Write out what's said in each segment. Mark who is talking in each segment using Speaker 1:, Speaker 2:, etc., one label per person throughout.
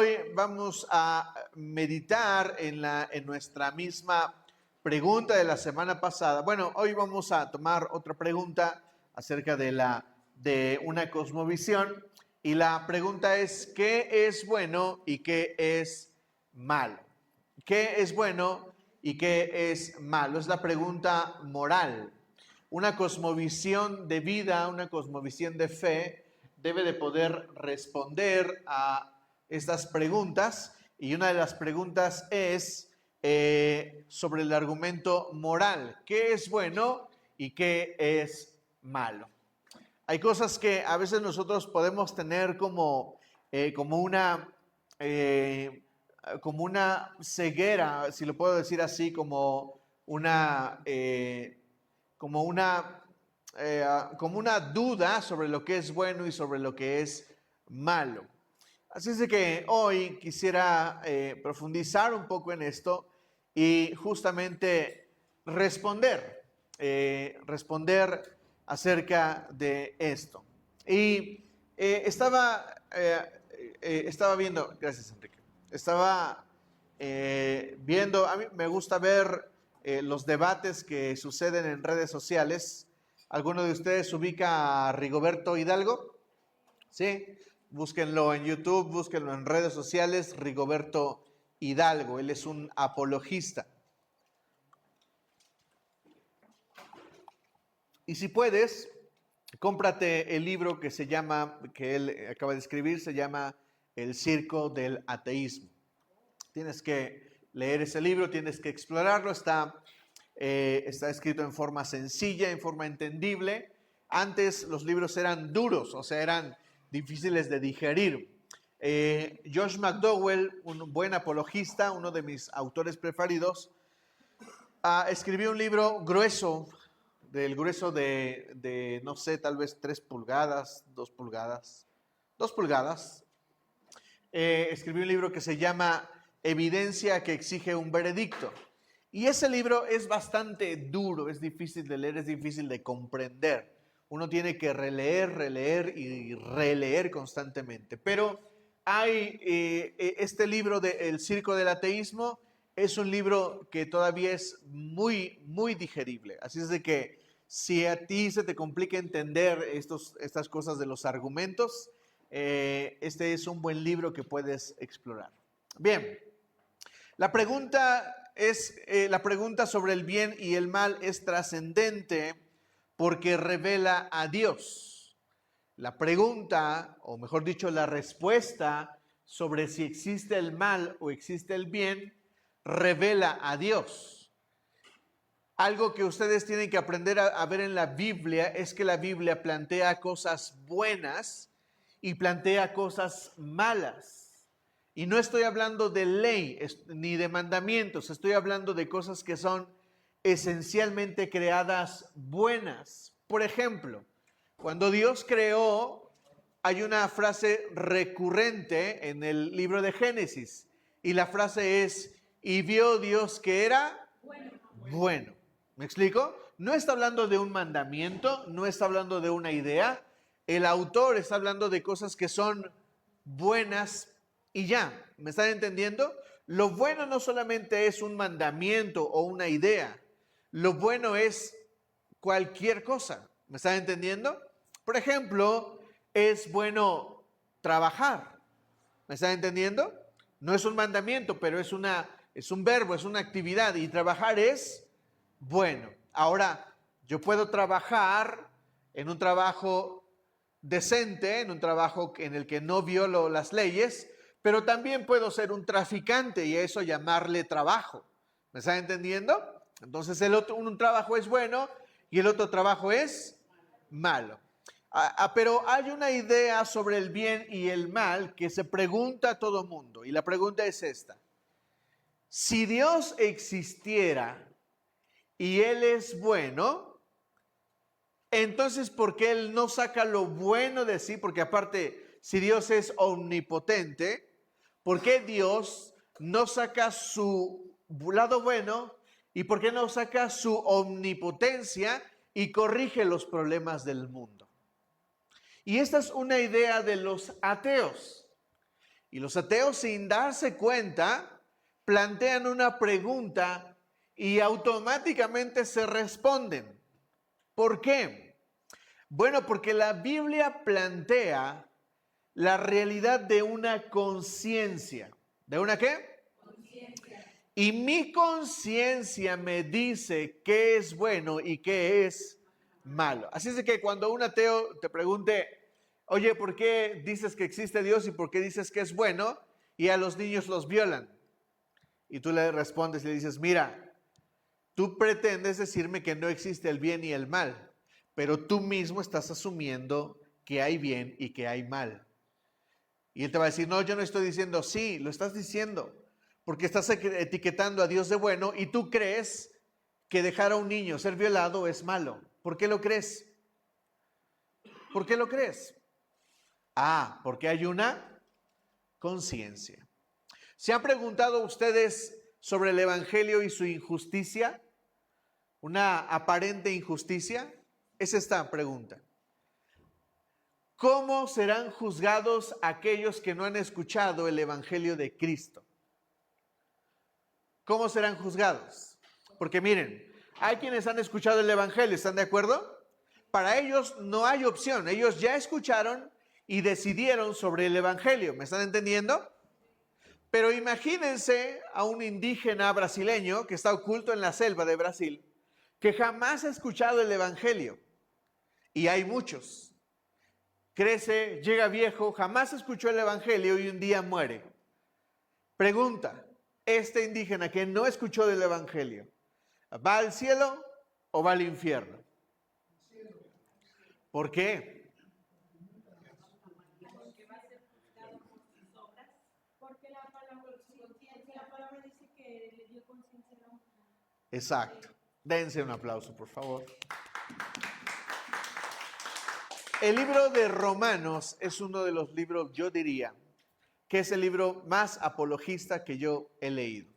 Speaker 1: hoy vamos a meditar en nuestra misma pregunta de la semana pasada. Bueno, hoy vamos a tomar otra pregunta acerca de una cosmovisión. Y la pregunta es, ¿qué es bueno y qué es malo? ¿Qué es bueno y qué es malo? Es la pregunta moral. Una cosmovisión de vida, una cosmovisión de fe, debe de poder responder a estas preguntas. Y una de las preguntas es sobre el argumento moral. ¿Qué es bueno y qué es malo? Hay cosas que a veces nosotros podemos tener como una ceguera, si lo puedo decir así, como una duda sobre lo que es bueno y sobre lo que es malo. Así es de que hoy quisiera profundizar un poco en esto y justamente responder acerca de esto. Y estaba viendo, gracias Enrique, estaba viendo, a mí me gusta ver los debates que suceden en redes sociales. ¿Alguno de ustedes ubica a Rigoberto Hidalgo? Sí, búsquenlo en YouTube, búsquenlo en redes sociales, Rigoberto Hidalgo, él es un apologista. Y si puedes, cómprate el libro que él acaba de escribir, se llama El Circo del Ateísmo. Tienes que leer ese libro, tienes que explorarlo, está escrito en forma sencilla, en forma entendible. Antes los libros eran duros, o sea, eran difíciles de digerir. Josh McDowell, un buen apologista, uno de mis autores preferidos, escribió un libro grueso, del grueso de, no sé, tal vez 3 pulgadas, 2 pulgadas, 2 pulgadas. Escribió un libro que se llama Evidencia que exige un veredicto. Y ese libro es bastante duro, es difícil de leer, es difícil de comprender. Uno tiene que releer y releer constantemente. Pero hay este libro de El Circo del Ateísmo, es un libro que todavía es muy, muy digerible. Así es de que si a ti se te complica entender estas cosas de los argumentos, este es un buen libro que puedes explorar. Bien, la pregunta sobre el bien y el mal es trascendente porque revela a Dios. La pregunta, o mejor dicho, la respuesta sobre si existe el mal o existe el bien, revela a Dios. Algo que ustedes tienen que aprender a ver en la Biblia es que la Biblia plantea cosas buenas y plantea cosas malas. Y no estoy hablando de ley ni de mandamientos, estoy hablando de cosas que son esencialmente creadas buenas. Por ejemplo, cuando Dios creó, hay una frase recurrente en el libro de Génesis, y la frase es, y vio Dios que era bueno. ¿Me explico? No está hablando de un mandamiento, no está hablando de una idea. El autor está hablando de cosas que son buenas y ya. ¿Me están entendiendo? Lo bueno no solamente es un mandamiento o una idea. Lo bueno es cualquier cosa. ¿Me están entendiendo? Por ejemplo, es bueno trabajar. ¿Me están entendiendo? No es un mandamiento, pero es un verbo, es una actividad, y trabajar es bueno. Ahora, yo puedo trabajar en un trabajo decente, en un trabajo en el que no violo las leyes, pero también puedo ser un traficante y a eso llamarle trabajo. ¿Me están entendiendo? Entonces un trabajo es bueno y el otro trabajo es malo. Pero hay una idea sobre el bien y el mal que se pregunta a todo mundo, y la pregunta es esta: si Dios existiera y Él es bueno, entonces ¿por qué Él no saca lo bueno de sí? Porque aparte, si Dios es omnipotente, ¿por qué Dios no saca su lado bueno? ¿Y por qué no saca su omnipotencia y corrige los problemas del mundo? Y esta es una idea de los ateos. Y los ateos, sin darse cuenta, plantean una pregunta y automáticamente se responden. ¿Por qué? Bueno, porque la Biblia plantea la realidad de una conciencia. ¿De una qué? Conciencia. Y mi conciencia me dice qué es bueno y qué es malo. Así es de que cuando un ateo te pregunte, oye, ¿por qué dices que existe Dios y por qué dices que es bueno? Y a los niños los violan. Y tú le respondes y le dices, mira, tú pretendes decirme que no existe el bien y el mal, pero tú mismo estás asumiendo que hay bien y que hay mal. Y él te va a decir, no, yo no estoy diciendo, sí, lo estás diciendo, porque estás etiquetando a Dios de bueno y tú crees que dejar a un niño ser violado es malo. ¿Por qué lo crees? ¿Por qué lo crees? Ah, porque hay una conciencia. ¿Se han preguntado ustedes sobre el Evangelio y su injusticia? Una aparente injusticia. Es esta pregunta. ¿Cómo serán juzgados aquellos que no han escuchado el Evangelio de Cristo? ¿Cómo serán juzgados? Porque miren, hay quienes han escuchado el Evangelio, ¿están de acuerdo? Para ellos no hay opción, ellos ya escucharon y decidieron sobre el Evangelio, ¿me están entendiendo? Pero imagínense a un indígena brasileño que está oculto en la selva de Brasil, que jamás ha escuchado el Evangelio, y hay muchos. Crece, llega viejo, jamás escuchó el Evangelio y un día muere. Pregunta, este indígena que no escuchó del Evangelio, ¿va al cielo o va al infierno? ¿Por qué?
Speaker 2: Porque va a ser juzgado por sus obras. Porque la palabra dice que le dio conciencia a la mujer.
Speaker 1: Exacto. Dense un aplauso, por favor. El libro de Romanos es uno de los libros, yo diría, que es el libro más apologista que yo he leído.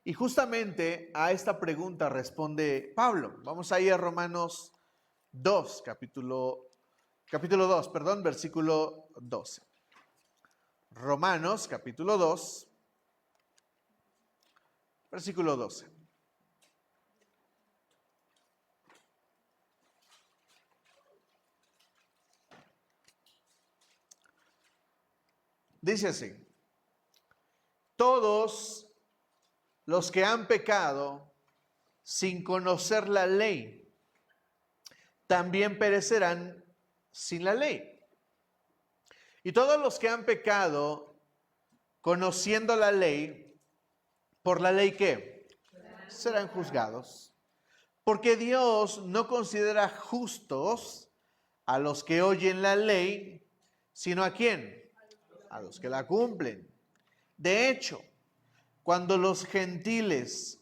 Speaker 1: Y justamente a esta pregunta responde Pablo. Vamos a ir a Romanos 2, capítulo 2, perdón, versículo 12. Romanos, capítulo 2, versículo 12. Dice así, todos los que han pecado sin conocer la ley, también perecerán sin la ley. Y todos los que han pecado conociendo la ley, ¿por la ley qué? Serán juzgados. Porque Dios no considera justos a los que oyen la ley, sino ¿a quién? A los que la cumplen. De hecho, cuando los gentiles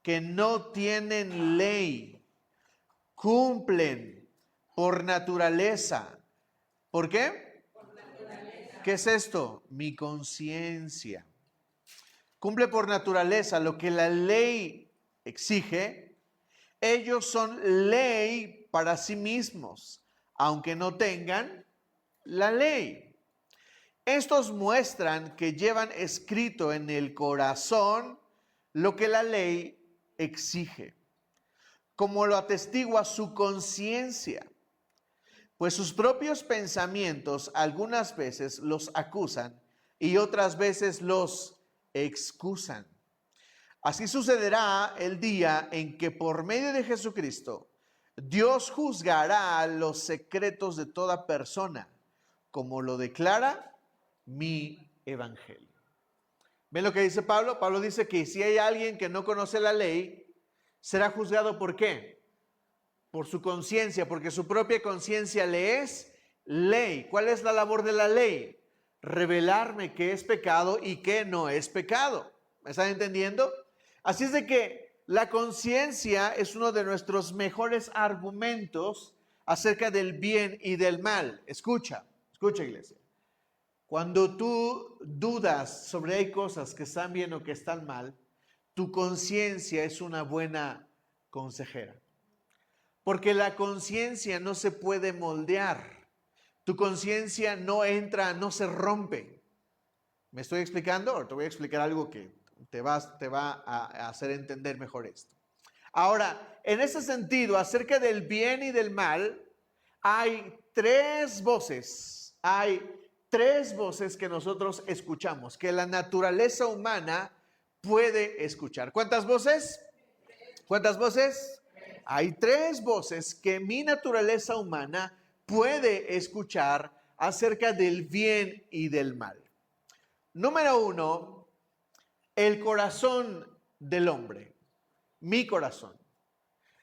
Speaker 1: que no tienen ley cumplen por naturaleza, ¿por qué? Por naturaleza. ¿Qué es esto? Mi conciencia. Cumple por naturaleza lo que la ley exige. Ellos son ley para sí mismos, aunque no tengan la ley. Estos muestran que llevan escrito en el corazón lo que la ley exige, como lo atestigua su conciencia, pues sus propios pensamientos algunas veces los acusan y otras veces los excusan. Así sucederá el día en que por medio de Jesucristo Dios juzgará los secretos de toda persona, como lo declara mi evangelio. ¿Ven lo que dice Pablo? Pablo dice que si hay alguien que no conoce la ley, será juzgado ¿por qué? Por su conciencia, porque su propia conciencia le es ley. ¿Cuál es la labor de la ley? Revelarme qué es pecado y qué no es pecado. ¿Me están entendiendo? Así es de que la conciencia es uno de nuestros mejores argumentos acerca del bien y del mal. Escucha, iglesia. Cuando tú dudas sobre hay cosas que están bien o que están mal, tu conciencia es una buena consejera. Porque la conciencia no se puede moldear. Tu conciencia no entra, no se rompe. ¿Me estoy explicando? O te voy a explicar algo que te va a hacer entender mejor esto. Ahora, en ese sentido, acerca del bien y del mal, hay tres voces. Hay tres voces que nosotros escuchamos, que la naturaleza humana puede escuchar. ¿Cuántas voces? ¿Cuántas voces? Hay tres voces que mi naturaleza humana puede escuchar acerca del bien y del mal. Número uno, el corazón del hombre, mi corazón.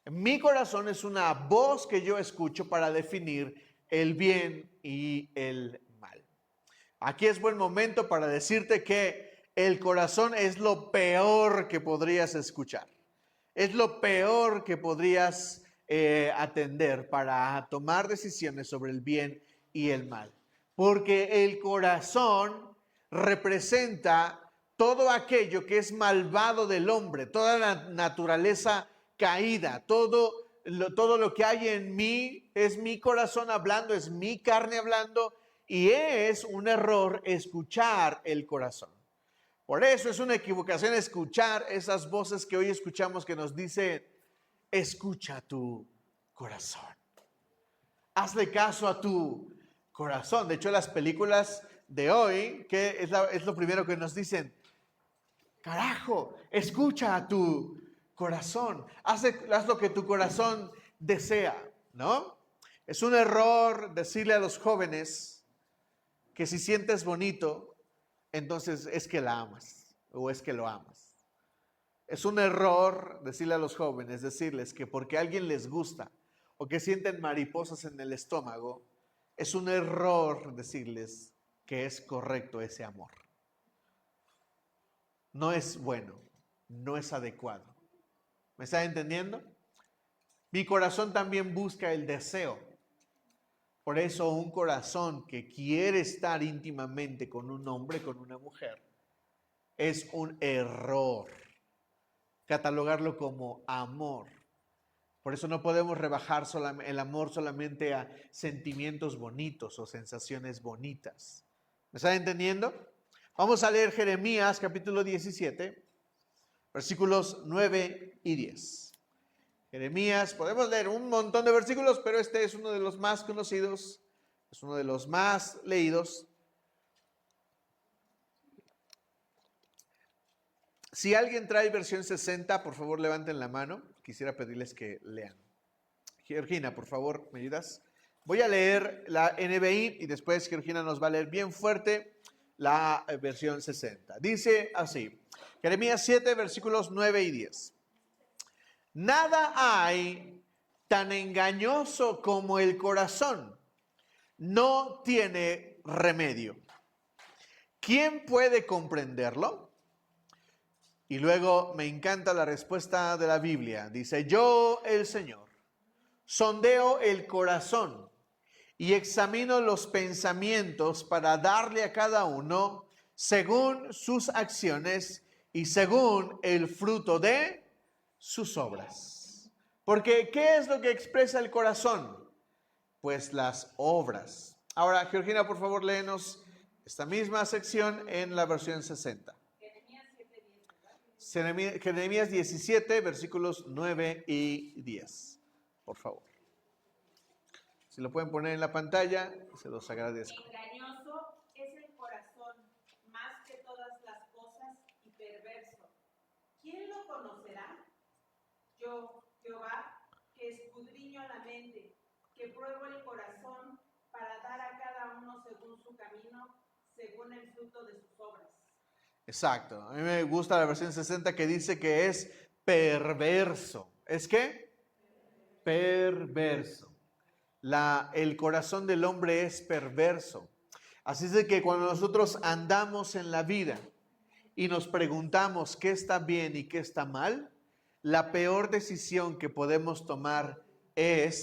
Speaker 1: Mi corazón es una voz que yo escucho para definir el bien y el mal. Aquí es buen momento para decirte que el corazón es lo peor que podrías escuchar. Es lo peor que podrías atender para tomar decisiones sobre el bien y el mal. Porque el corazón representa todo aquello que es malvado del hombre, toda la naturaleza caída, todo lo que hay en mí es mi corazón hablando, es mi carne hablando, y es un error escuchar el corazón. Por eso es una equivocación escuchar esas voces que hoy escuchamos que nos dicen, escucha tu corazón. Hazle caso a tu corazón. De hecho, las películas de hoy, que es lo primero que nos dicen, carajo, escucha a tu corazón. Haz lo que tu corazón desea, ¿no? Es un error decirle a los jóvenes que si sientes bonito, entonces es que la amas o es que lo amas. Es un error decirle a los jóvenes, decirles que porque a alguien les gusta o que sienten mariposas en el estómago, es un error decirles que es correcto ese amor. No es bueno, no es adecuado. ¿Me está entendiendo? Mi corazón también busca el deseo. Por eso un corazón que quiere estar íntimamente con un hombre, con una mujer, es un error catalogarlo como amor. Por eso no podemos rebajar el amor solamente a sentimientos bonitos o sensaciones bonitas. ¿Me están entendiendo? Vamos a leer Jeremías capítulo 17, versículos 9 y 10. Jeremías, podemos leer un montón de versículos, pero este es uno de los más conocidos, es uno de los más leídos. Si alguien trae versión 60, por favor levanten la mano. Quisiera pedirles que lean. Georgina, por favor, ¿me ayudas? Voy a leer la NBI y después Georgina nos va a leer bien fuerte la versión 60. Dice así, Jeremías 7, versículos 9 y 10. Nada hay tan engañoso como el corazón. No tiene remedio. ¿Quién puede comprenderlo? Y luego me encanta la respuesta de la Biblia. Dice, yo, el Señor, sondeo el corazón y examino los pensamientos para darle a cada uno según sus acciones y según el fruto de sus obras. Porque, ¿qué es lo que expresa el corazón? Pues las obras. Ahora, Georgina, por favor, léenos esta misma sección en la versión 60. Jeremías 17, versículos 9 y 10. Por favor. Si lo pueden poner en la pantalla, se los agradezco.
Speaker 2: Engañoso es el corazón más que todas las cosas y perverso. ¿Quién lo conocerá? Yo, Jehová, que escudriño la mente, que pruebo el corazón para dar a cada uno según su camino, según el fruto de sus obras.
Speaker 1: Exacto. A mí me gusta la versión 60 que dice que es perverso. ¿Es qué? Perverso. El corazón del hombre es perverso. Así es de que cuando nosotros andamos en la vida y nos preguntamos qué está bien y qué está mal, la peor decisión que podemos tomar es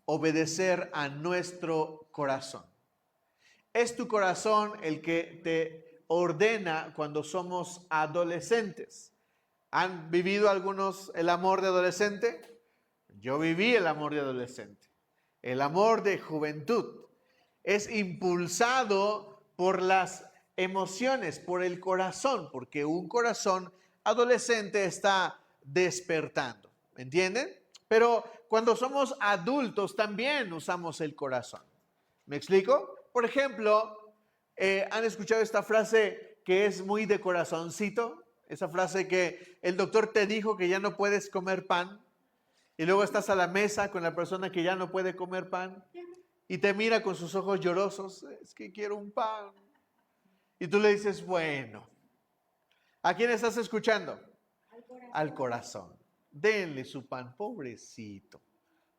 Speaker 1: obedecer a nuestro corazón. Es tu corazón el que te ordena cuando somos adolescentes. ¿Han vivido algunos el amor de adolescente? Yo viví el amor de adolescente. el amor de juventud, es impulsado por las emociones, por el corazón, porque un corazón adolescente está despertando, ¿me entienden? Pero cuando somos adultos también usamos el corazón. ¿Me explico? Por ejemplo, ¿han escuchado esta frase que es muy de corazoncito? Esa frase que el doctor te dijo que ya no puedes comer pan y luego estás a la mesa con la persona que ya no puede comer pan y te mira con sus ojos llorosos, es que quiero un pan. Y tú le dices, bueno, ¿a quién estás escuchando? Al corazón. Denle su pan, pobrecito,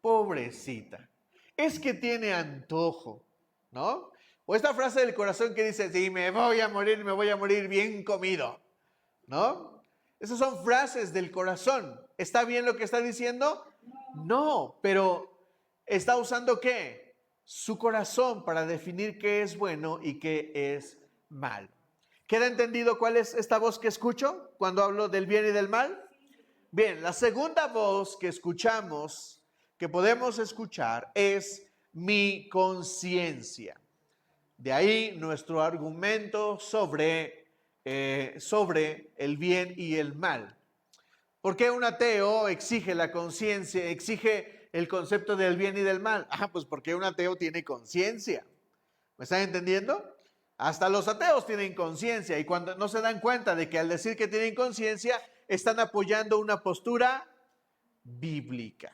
Speaker 1: pobrecita. Es que tiene antojo, ¿no? O esta frase del corazón que dice, sí, me voy a morir bien comido, ¿no? Esas son frases del corazón. ¿Está bien lo que está diciendo? No, pero está usando ¿qué? Su corazón para definir qué es bueno y qué es mal. ¿Queda entendido cuál es esta voz que escucho cuando hablo del bien y del mal? Bien, la segunda voz que escuchamos, que podemos escuchar, es mi conciencia. De ahí nuestro argumento sobre el bien y el mal. ¿Por qué un ateo exige la conciencia, exige el concepto del bien y del mal? Pues porque un ateo tiene conciencia. ¿Me están entendiendo? Hasta los ateos tienen conciencia y cuando no se dan cuenta de que al decir que tienen conciencia, están apoyando una postura bíblica.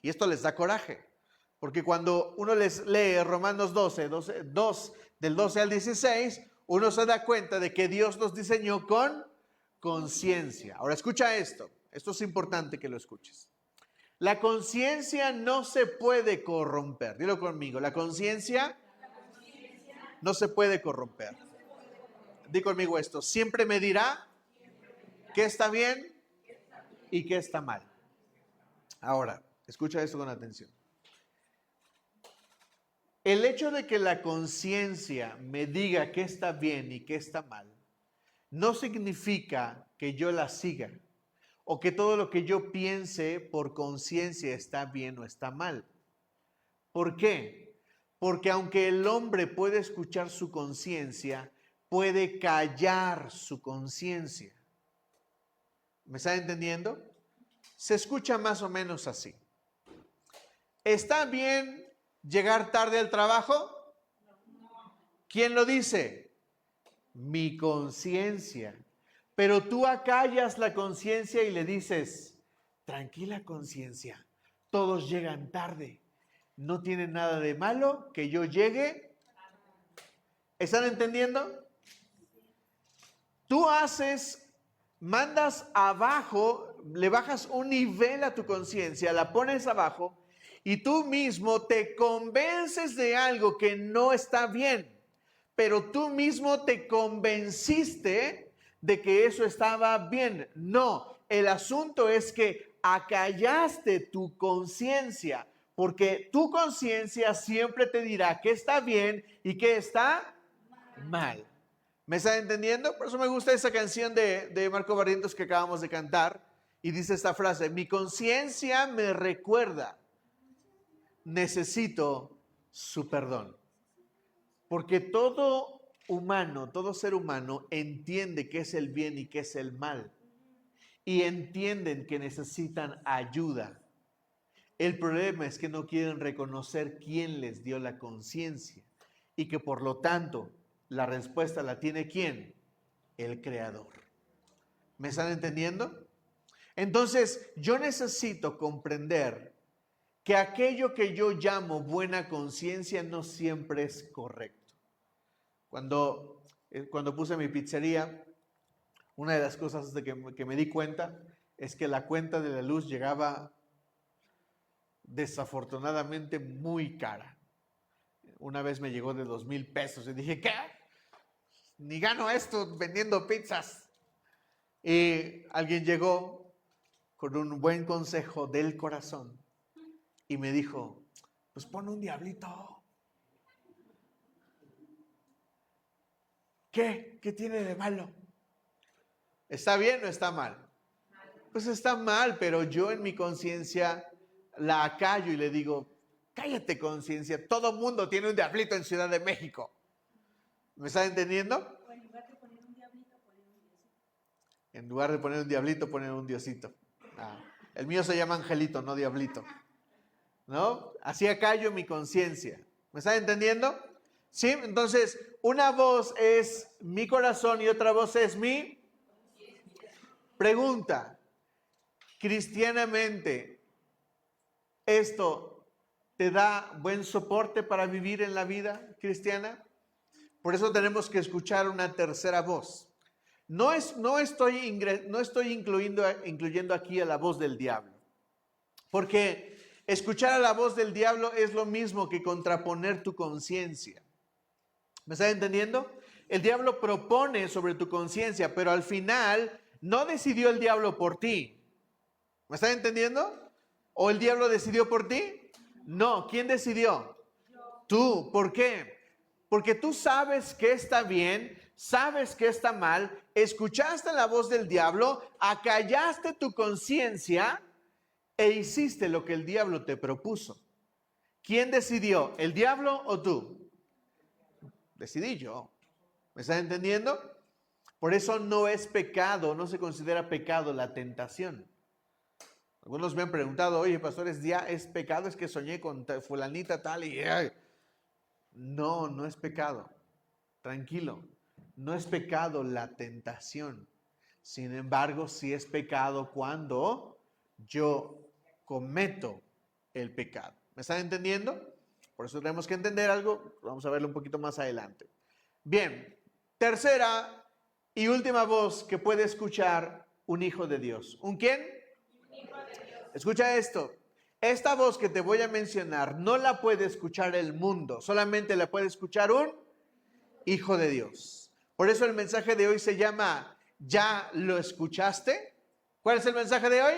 Speaker 1: Y esto les da coraje, porque cuando uno les lee Romanos 2, del 12 al 16, uno se da cuenta de que Dios nos diseñó con conciencia. Ahora escucha esto es importante que lo escuches. La conciencia no se puede corromper. Dilo conmigo, la conciencia no se puede corromper. Di conmigo esto, siempre me dirá qué está bien y qué está mal. Ahora, escucha esto con atención. El hecho de que la conciencia me diga qué está bien y qué está mal, no significa que yo la siga o que todo lo que yo piense por conciencia está bien o está mal. ¿Por qué? Porque aunque el hombre puede escuchar su conciencia, puede callar su conciencia. ¿Me están entendiendo? Se escucha más o menos así. ¿Está bien llegar tarde al trabajo? ¿Quién lo dice? Mi conciencia. Pero tú acallas la conciencia y le dices, tranquila conciencia, todos llegan tarde. No tiene nada de malo que yo llegue. ¿Están entendiendo? Tú mandas abajo, le bajas un nivel a tu conciencia, la pones abajo y tú mismo te convences de algo que no está bien, pero tú mismo te convenciste de que eso estaba bien. No, el asunto es que acallaste tu conciencia, porque tu conciencia siempre te dirá qué está bien y qué está mal. ¿Me están entendiendo? Por eso me gusta esa canción de Marco Barrientos que acabamos de cantar. Y dice esta frase, mi conciencia me recuerda, necesito su perdón. Porque todo humano, todo ser humano entiende qué es el bien y qué es el mal. Y entienden que necesitan ayuda. El problema es que no quieren reconocer quién les dio la conciencia. Y que por lo tanto, la respuesta la tiene ¿quién? El Creador. ¿Me están entendiendo? Entonces, yo necesito comprender que aquello que yo llamo buena conciencia no siempre es correcto. Cuando puse mi pizzería, una de las cosas de que me di cuenta es que la cuenta de la luz llegaba desafortunadamente muy cara. Una vez me llegó de 2,000 pesos y dije, ¿qué? Ni gano esto vendiendo pizzas. Y alguien llegó con un buen consejo del corazón y me dijo, pues pon un diablito. ¿Qué? ¿Qué tiene de malo? ¿Está bien o está mal? Pues está mal, pero yo en mi conciencia la acallo y le digo, Cállate, conciencia. Todo mundo tiene un diablito en Ciudad de México. ¿Me están entendiendo?
Speaker 2: O en lugar de poner un diablito, poner un diosito.
Speaker 1: En lugar de poner un diablito, poner un diosito. El mío se llama Angelito, no diablito. ¿No? Así acallo mi conciencia. ¿Me están entendiendo? ¿Sí? Entonces, una voz es mi corazón y otra voz es mi pregunta. Cristianamente, ¿esto te da buen soporte para vivir en la vida cristiana? Por eso tenemos que escuchar una tercera voz. No estoy incluyendo aquí a la voz del diablo. Porque escuchar a la voz del diablo es lo mismo que contraponer tu conciencia. ¿Me estás entendiendo? El diablo propone sobre tu conciencia, pero al final no decidió el diablo por ti. ¿Me estás entendiendo? ¿O el diablo decidió por ti? No, ¿quién decidió? Tú. ¿Por qué? Porque tú sabes que está bien, sabes que está mal, escuchaste la voz del diablo, acallaste tu conciencia e hiciste lo que el diablo te propuso. ¿Quién decidió? ¿El diablo o tú? Decidí yo. ¿Me estás entendiendo? Por eso no es pecado, no se considera pecado la tentación. Algunos me han preguntado, oye, pastor, ¿es pecado? Es que soñé con fulanita tal y... Ay. No, no es pecado. Tranquilo. No es pecado la tentación. Sin embargo, sí es pecado cuando yo cometo el pecado. ¿Me están entendiendo? Por eso tenemos que entender algo. Vamos a verlo un poquito más adelante. Bien, tercera y última voz que puede escuchar un hijo de Dios. ¿Un quién?
Speaker 2: Un hijo de Dios.
Speaker 1: Escucha esto. Esta voz que te voy a mencionar no la puede escuchar el mundo, solamente la puede escuchar un hijo de Dios. Por eso el mensaje de hoy se llama ¿Ya lo escuchaste? ¿Cuál es el mensaje de hoy?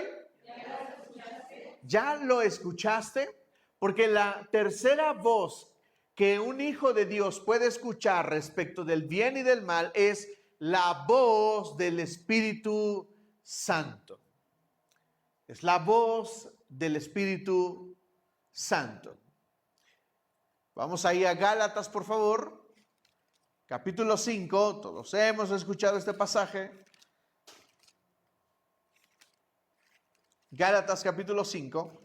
Speaker 1: ¿Ya lo escuchaste? Porque la tercera voz que un hijo de Dios puede escuchar respecto del bien y del mal es la voz del Espíritu Santo. Es la voz del Espíritu Santo. Vamos ahí a Gálatas, por favor. Capítulo 5. Todos hemos escuchado este pasaje. Gálatas capítulo 5.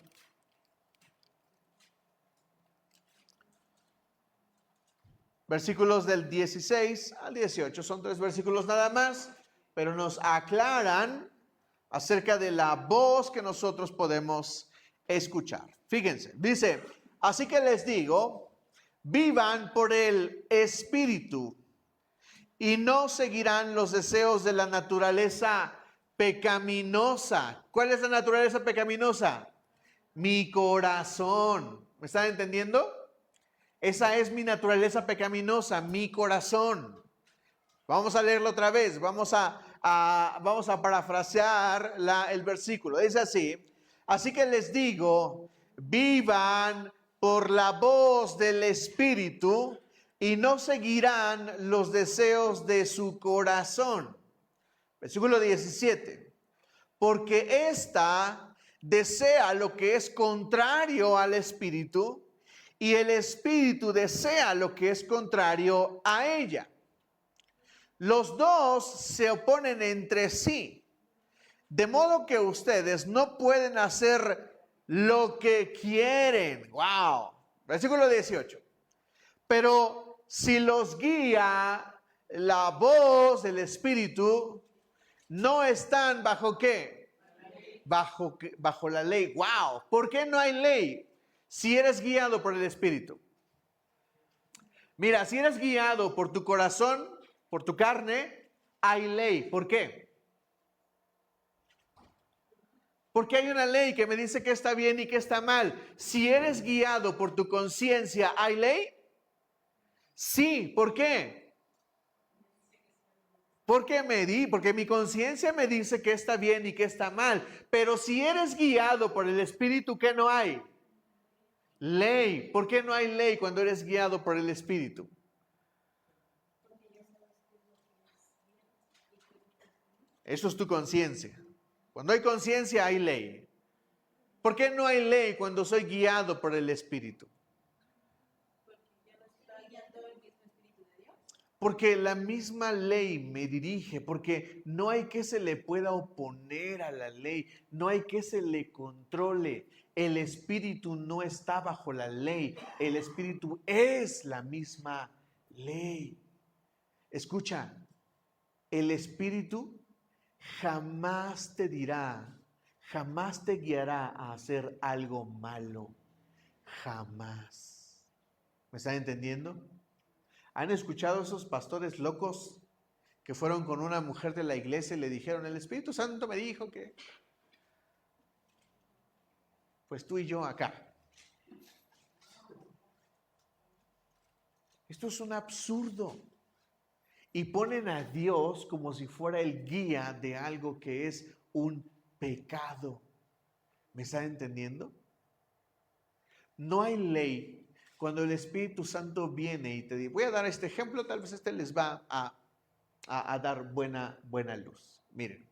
Speaker 1: Versículos del 16 al 18. Son 3 versículos nada más, pero nos aclaran acerca de la voz que nosotros podemos escuchar. Fíjense, dice, así que les digo, vivan por el Espíritu y no seguirán los deseos de la naturaleza pecaminosa. ¿Cuál es la naturaleza pecaminosa? Mi corazón. ¿Me están entendiendo? Esa es mi naturaleza pecaminosa, mi corazón. Vamos a leerlo otra vez. Vamos a parafrasear el versículo. Dice así: así que les digo, vivan por la voz del Espíritu y no seguirán los deseos de su corazón. Versículo 17. Porque ésta desea lo que es contrario al Espíritu y el Espíritu desea lo que es contrario a ella. Los dos se oponen entre sí, de modo que ustedes no pueden hacer lo que quieren. ¡Wow! Versículo 18. Pero si los guía la voz del Espíritu, no están bajo ¿qué? Bajo la ley. ¡Wow! ¿Por qué no hay ley si eres guiado por el Espíritu? Mira, si eres guiado por tu corazón, por tu carne, hay ley. ¿Por qué? Porque hay una ley que me dice que está bien y que está mal. Si eres guiado por tu conciencia, ¿hay ley? Sí. ¿Por qué? Porque mi conciencia me dice que está bien y que está mal. Pero si eres guiado por el Espíritu, ¿qué no hay? Ley. ¿Por qué no hay ley cuando eres guiado por el Espíritu? Eso es tu conciencia. Cuando hay conciencia hay ley. ¿Por qué no hay ley cuando soy guiado por el Espíritu?
Speaker 2: Porque ya no está guiando el mismo Espíritu de Dios.
Speaker 1: Porque la misma ley me dirige, porque no hay que se le pueda oponer a la ley, no hay que se le controle. El Espíritu no está bajo la ley, el Espíritu es la misma ley. Escucha, el Espíritu jamás te dirá, jamás te guiará a hacer algo malo, jamás. ¿Me están entendiendo? ¿Han escuchado esos pastores locos que fueron con una mujer de la iglesia y le dijeron, el Espíritu Santo me dijo que, pues tú y yo acá? Esto es un absurdo. Y ponen a Dios como si fuera el guía de algo que es un pecado. ¿Me están entendiendo? No hay ley. Cuando el Espíritu Santo viene y te dice, voy a dar este ejemplo, tal vez este les va a dar buena luz. Miren,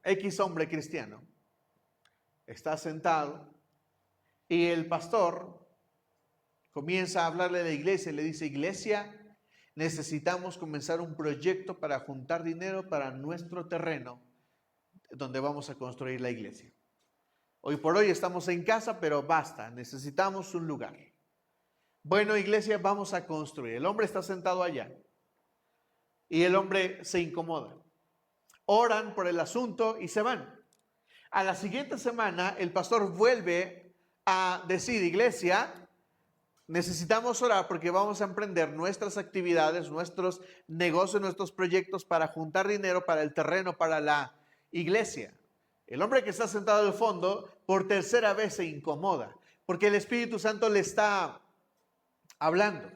Speaker 1: X hombre cristiano está sentado y el pastor comienza a hablarle a la iglesia y le dice, iglesia, necesitamos comenzar un proyecto para juntar dinero para nuestro terreno donde vamos a construir la iglesia. Hoy por hoy estamos en casa, pero basta, necesitamos un lugar. Bueno, iglesia, vamos a construir. El hombre está sentado allá y el hombre se incomoda. Oran por el asunto y se van. A la siguiente semana, el pastor vuelve a decir, iglesia, necesitamos orar porque vamos a emprender nuestras actividades, nuestros negocios, nuestros proyectos para juntar dinero para el terreno, para la iglesia. El hombre que está sentado al fondo, por tercera vez se incomoda, porque el Espíritu Santo le está hablando.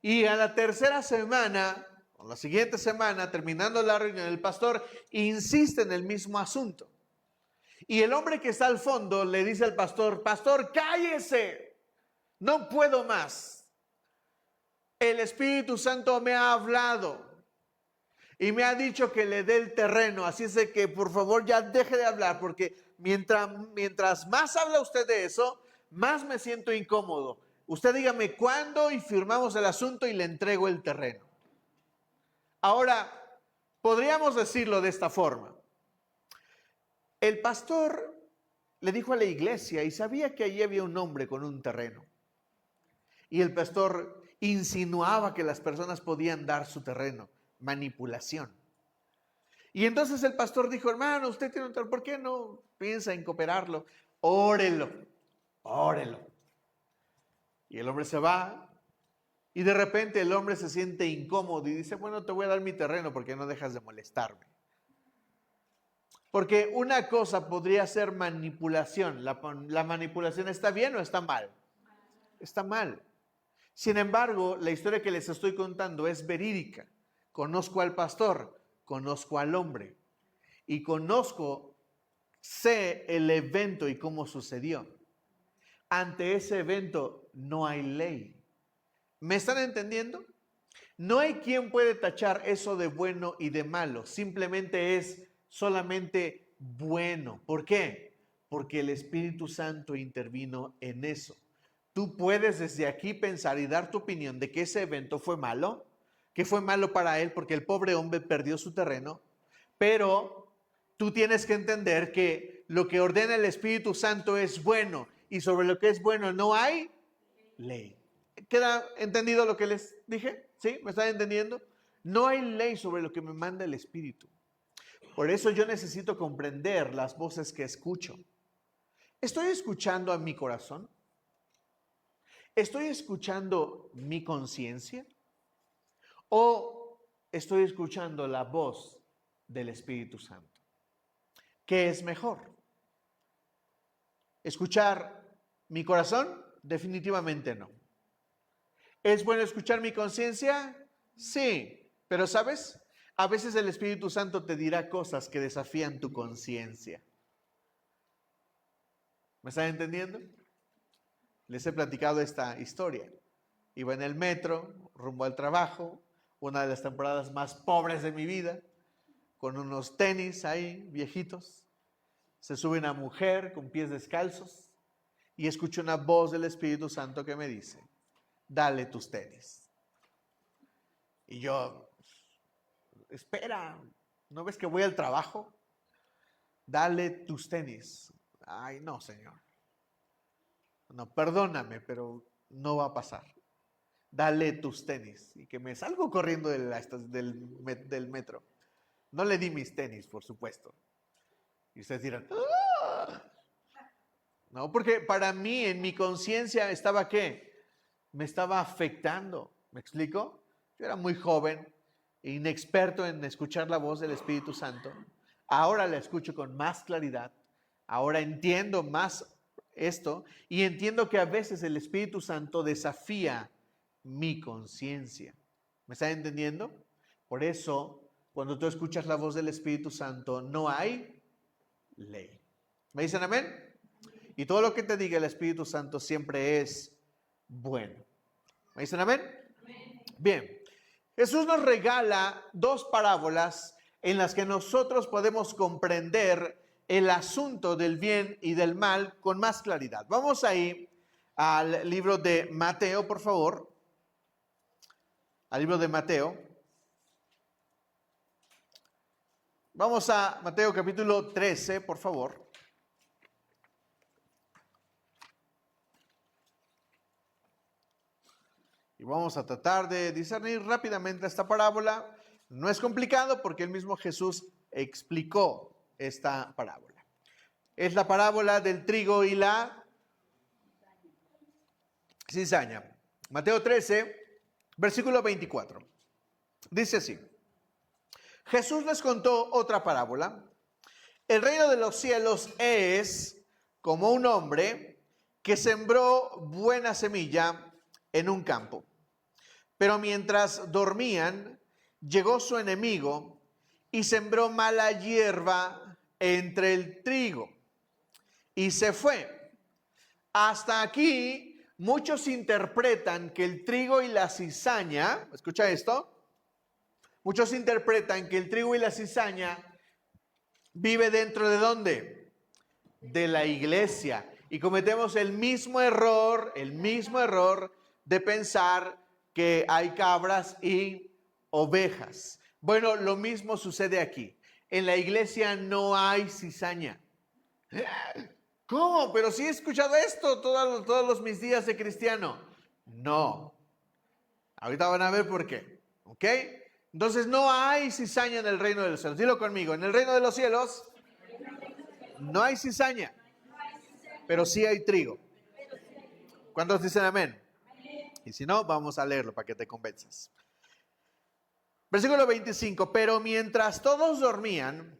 Speaker 1: Y a la tercera semana, o la siguiente semana, terminando la reunión, el pastor insiste en el mismo asunto. Y el hombre que está al fondo le dice al pastor, pastor, cállese, no puedo más. El Espíritu Santo me ha hablado y me ha dicho que le dé el terreno, así es de que por favor ya deje de hablar, porque mientras más habla usted de eso, más me siento incómodo. Usted dígame cuándo y firmamos el asunto y le entrego el terreno. Ahora, podríamos decirlo de esta forma. El pastor le dijo a la iglesia y sabía que allí había un hombre con un terreno. Y el pastor insinuaba que las personas podían dar su terreno. Manipulación. Y entonces el pastor dijo, hermano, usted tiene un terreno, ¿por qué no piensa en cooperarlo? Órelo, órelo. Y el hombre se va y de repente el hombre se siente incómodo y dice, bueno, te voy a dar mi terreno porque no dejas de molestarme. Porque una cosa podría ser manipulación. ¿La manipulación está bien o está mal? Está mal. Sin embargo, la historia que les estoy contando es verídica. Conozco al pastor, conozco al hombre y sé el evento y cómo sucedió. Ante ese evento no hay ley. ¿Me están entendiendo? No hay quien puede tachar eso de bueno y de malo. Simplemente es solamente bueno. ¿Por qué? Porque el Espíritu Santo intervino en eso. Tú puedes desde aquí pensar y dar tu opinión de que ese evento fue malo, que fue malo para él porque el pobre hombre perdió su terreno, pero tú tienes que entender que lo que ordena el Espíritu Santo es bueno y sobre lo que es bueno no hay ley. ¿Queda entendido lo que les dije? ¿Sí? ¿Me están entendiendo? No hay ley sobre lo que me manda el Espíritu. Por eso yo necesito comprender las voces que escucho. ¿Estoy escuchando a mi corazón? ¿Estoy escuchando mi conciencia? ¿O estoy escuchando la voz del Espíritu Santo? ¿Qué es mejor? ¿Escuchar mi corazón? Definitivamente no. ¿Es bueno escuchar mi conciencia? Sí, pero ¿sabes? A veces el Espíritu Santo te dirá cosas que desafían tu conciencia. ¿Me están entendiendo? Les he platicado esta historia. Iba en el metro, rumbo al trabajo, una de las temporadas más pobres de mi vida, con unos tenis ahí, viejitos. se sube una mujer con pies descalzos y escucho una voz del Espíritu Santo que me dice, dale tus tenis. Y yo, espera, ¿no ves que voy al trabajo? Dale tus tenis. Ay, no, Señor. No, perdóname, pero no va a pasar. Dale tus tenis. Y que me salgo corriendo del metro. No le di mis tenis, por supuesto. Y ustedes dirán, ¡ah! No, porque para mí, en mi conciencia, estaba ¿qué? Me estaba afectando. ¿Me explico? Yo era muy joven, inexperto en escuchar la voz del Espíritu Santo. Ahora la escucho con más claridad. Ahora entiendo más esto y entiendo que a veces el Espíritu Santo desafía mi conciencia. ¿Me están entendiendo? Por eso, cuando tú escuchas la voz del Espíritu Santo, no hay ley. ¿Me dicen amén? Y todo lo que te diga el Espíritu Santo siempre es bueno. ¿Me dicen amén? Bien. Jesús nos regala dos parábolas en las que nosotros podemos comprender el asunto del bien y del mal con más claridad. Vamos ahí al libro de Mateo, por favor. Al libro de Mateo. Vamos a Mateo capítulo 13, por favor. Y vamos a tratar de discernir rápidamente esta parábola. No es complicado porque el mismo Jesús explicó esta parábola. Es la parábola del trigo y la cizaña. Mateo 13, versículo 24. Dice así. Jesús les contó otra parábola. El reino de los cielos es como un hombre que sembró buena semilla en un campo. Pero mientras dormían, llegó su enemigo y sembró mala hierba entre el trigo y se fue. Hasta aquí, muchos interpretan que el trigo y la cizaña, escucha esto, muchos interpretan que el trigo y la cizaña vive dentro ¿de dónde? De la iglesia. Y cometemos el mismo error de pensar que hay cabras y ovejas. Bueno, lo mismo sucede aquí. En la iglesia no hay cizaña. ¿Cómo? Pero sí he escuchado esto todos mis días de cristiano. No. Ahorita van a ver por qué. ¿Ok? Entonces no hay cizaña en el reino de los cielos. Dilo conmigo. En el reino de los cielos no hay cizaña, pero sí hay trigo. ¿Cuántos dicen amén? Y si no, vamos a leerlo para que te convenzas. Versículo 25. Pero mientras todos dormían,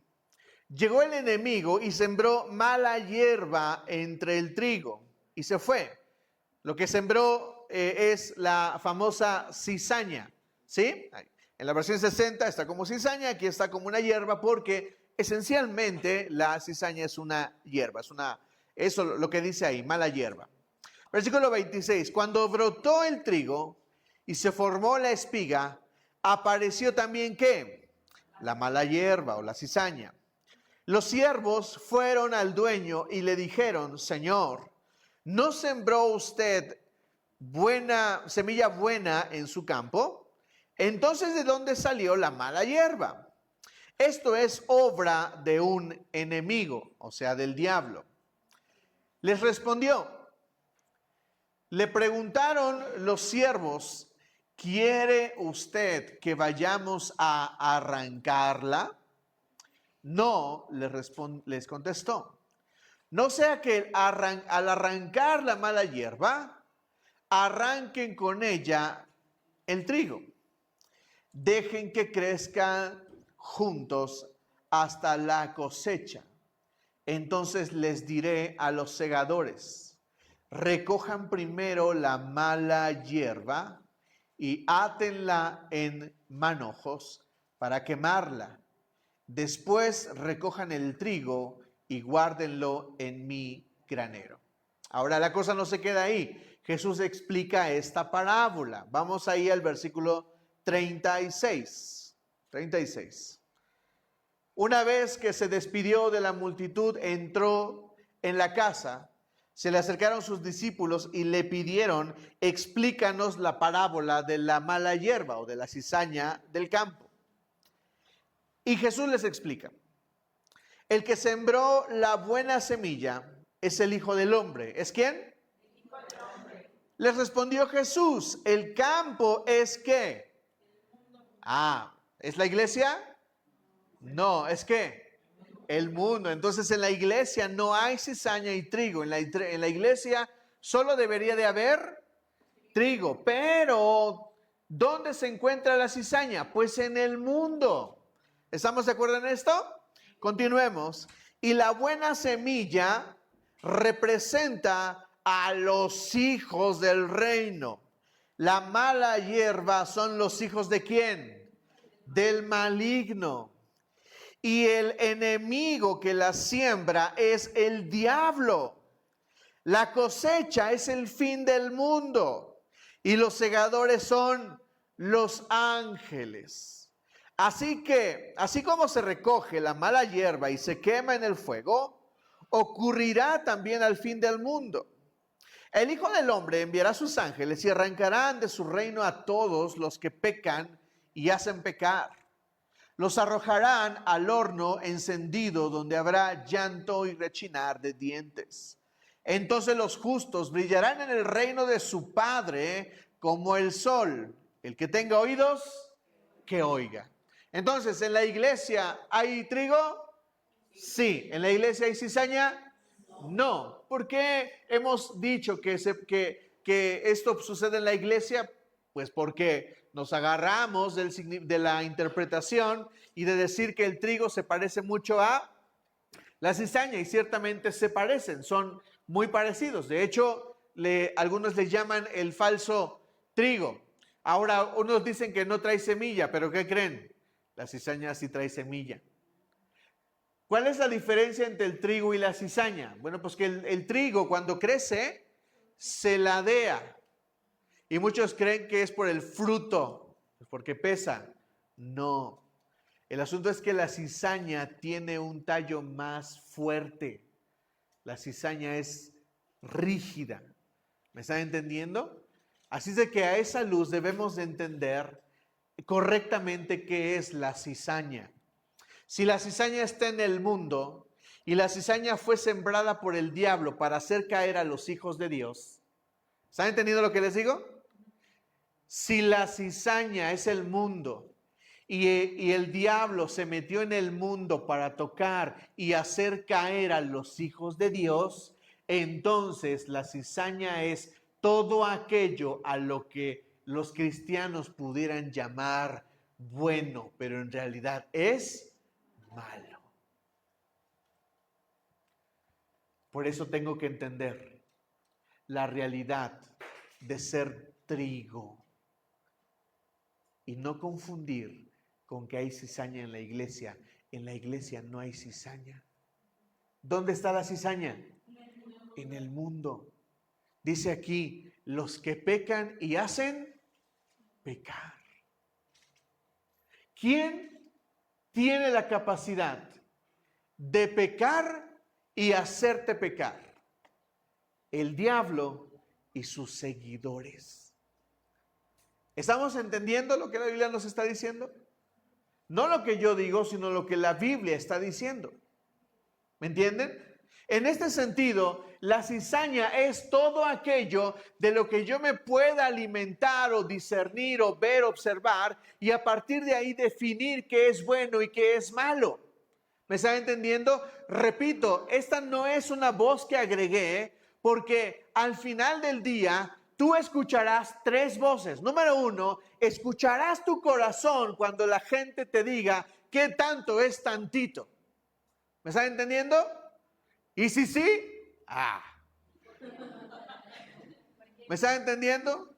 Speaker 1: llegó el enemigo y sembró mala hierba entre el trigo y se fue. Lo que sembró es la famosa cizaña. ¿Sí? En la versión 60 está como cizaña, aquí está como una hierba porque esencialmente la cizaña es una hierba. Eso lo que dice ahí, mala hierba. Versículo 26, cuando brotó el trigo y se formó la espiga, apareció también ¿qué? La mala hierba o la cizaña. Los siervos fueron al dueño y le dijeron, Señor, ¿no sembró usted semilla buena en su campo? Entonces, ¿de dónde salió la mala hierba? Esto es obra de un enemigo, o sea, del diablo. Les respondió. Le preguntaron los siervos, ¿quiere usted que vayamos a arrancarla? No, les contestó. No sea que al arrancar la mala hierba, arranquen con ella el trigo. Dejen que crezcan juntos hasta la cosecha. Entonces les diré a los segadores, recojan primero la mala hierba y átenla en manojos para quemarla. Después recojan el trigo y guárdenlo en mi granero. Ahora la cosa no se queda ahí. Jesús explica esta parábola. Vamos ahí al versículo 36. Una vez que se despidió de la multitud, entró en la casa. Se le acercaron sus discípulos y le pidieron: explícanos la parábola de la mala hierba o de la cizaña del campo. Y Jesús les explica: el que sembró la buena semilla es el Hijo del Hombre. ¿Es quién?
Speaker 2: El Hijo del Hombre.
Speaker 1: Les respondió Jesús: el campo es ¿qué? ¿Es la iglesia? No, ¿es qué? El mundo. Entonces en la iglesia no hay cizaña y trigo. En la iglesia solo debería de haber trigo. Pero ¿dónde se encuentra la cizaña? Pues en el mundo. ¿Estamos de acuerdo en esto? Continuemos. Y la buena semilla representa a los hijos del reino. La mala hierba son los hijos ¿de quién? Del maligno. Y el enemigo que la siembra es el diablo. La cosecha es el fin del mundo. Y los segadores son los ángeles. Así que, así como se recoge la mala hierba y se quema en el fuego, ocurrirá también al fin del mundo. El Hijo del Hombre enviará a sus ángeles y arrancarán de su reino a todos los que pecan y hacen pecar. Los arrojarán al horno encendido, donde habrá llanto y rechinar de dientes. Entonces los justos brillarán en el reino de su Padre como el sol. El que tenga oídos, que oiga. Entonces, ¿en la iglesia hay trigo? Sí. ¿En la iglesia hay cizaña? No. ¿Por qué hemos dicho que esto sucede en la iglesia? Pues porque nos agarramos de la interpretación y de decir que el trigo se parece mucho a la cizaña, y ciertamente se parecen, son muy parecidos. De hecho, algunos le llaman el falso trigo. Ahora, unos dicen que no trae semilla, pero ¿qué creen? La cizaña sí trae semilla. ¿Cuál es la diferencia entre el trigo y la cizaña? Bueno, pues que el trigo cuando crece se ladea. Y muchos creen que es por el fruto, porque pesa. No. El asunto es que la cizaña tiene un tallo más fuerte. La cizaña es rígida. ¿Me están entendiendo? Así es de que a esa luz debemos de entender correctamente qué es la cizaña. Si la cizaña está en el mundo y la cizaña fue sembrada por el diablo para hacer caer a los hijos de Dios, ¿están entendiendo lo que les digo? Si la cizaña es el mundo y el diablo se metió en el mundo para tocar y hacer caer a los hijos de Dios, entonces la cizaña es todo aquello a lo que los cristianos pudieran llamar bueno, pero en realidad es malo. Por eso tengo que entender la realidad de ser trigo y no confundir con que hay cizaña en la iglesia. En la iglesia no hay cizaña. ¿Dónde está la cizaña? En el mundo. Dice aquí, los que pecan y hacen pecar. ¿Quién tiene la capacidad de pecar y hacerte pecar? El diablo y sus seguidores. ¿Estamos entendiendo lo que la Biblia nos está diciendo? No lo que yo digo, sino lo que la Biblia está diciendo. ¿Me entienden? En este sentido, la cizaña es todo aquello de lo que yo me pueda alimentar o discernir o ver, observar, y a partir de ahí definir qué es bueno y qué es malo. ¿Me están entendiendo? Repito, esta no es una voz que agregué, porque al final del día tú escucharás tres voces. Número uno, escucharás tu corazón cuando la gente te diga qué tanto es tantito. ¿Me están entendiendo? Y si sí, ¿me están entendiendo?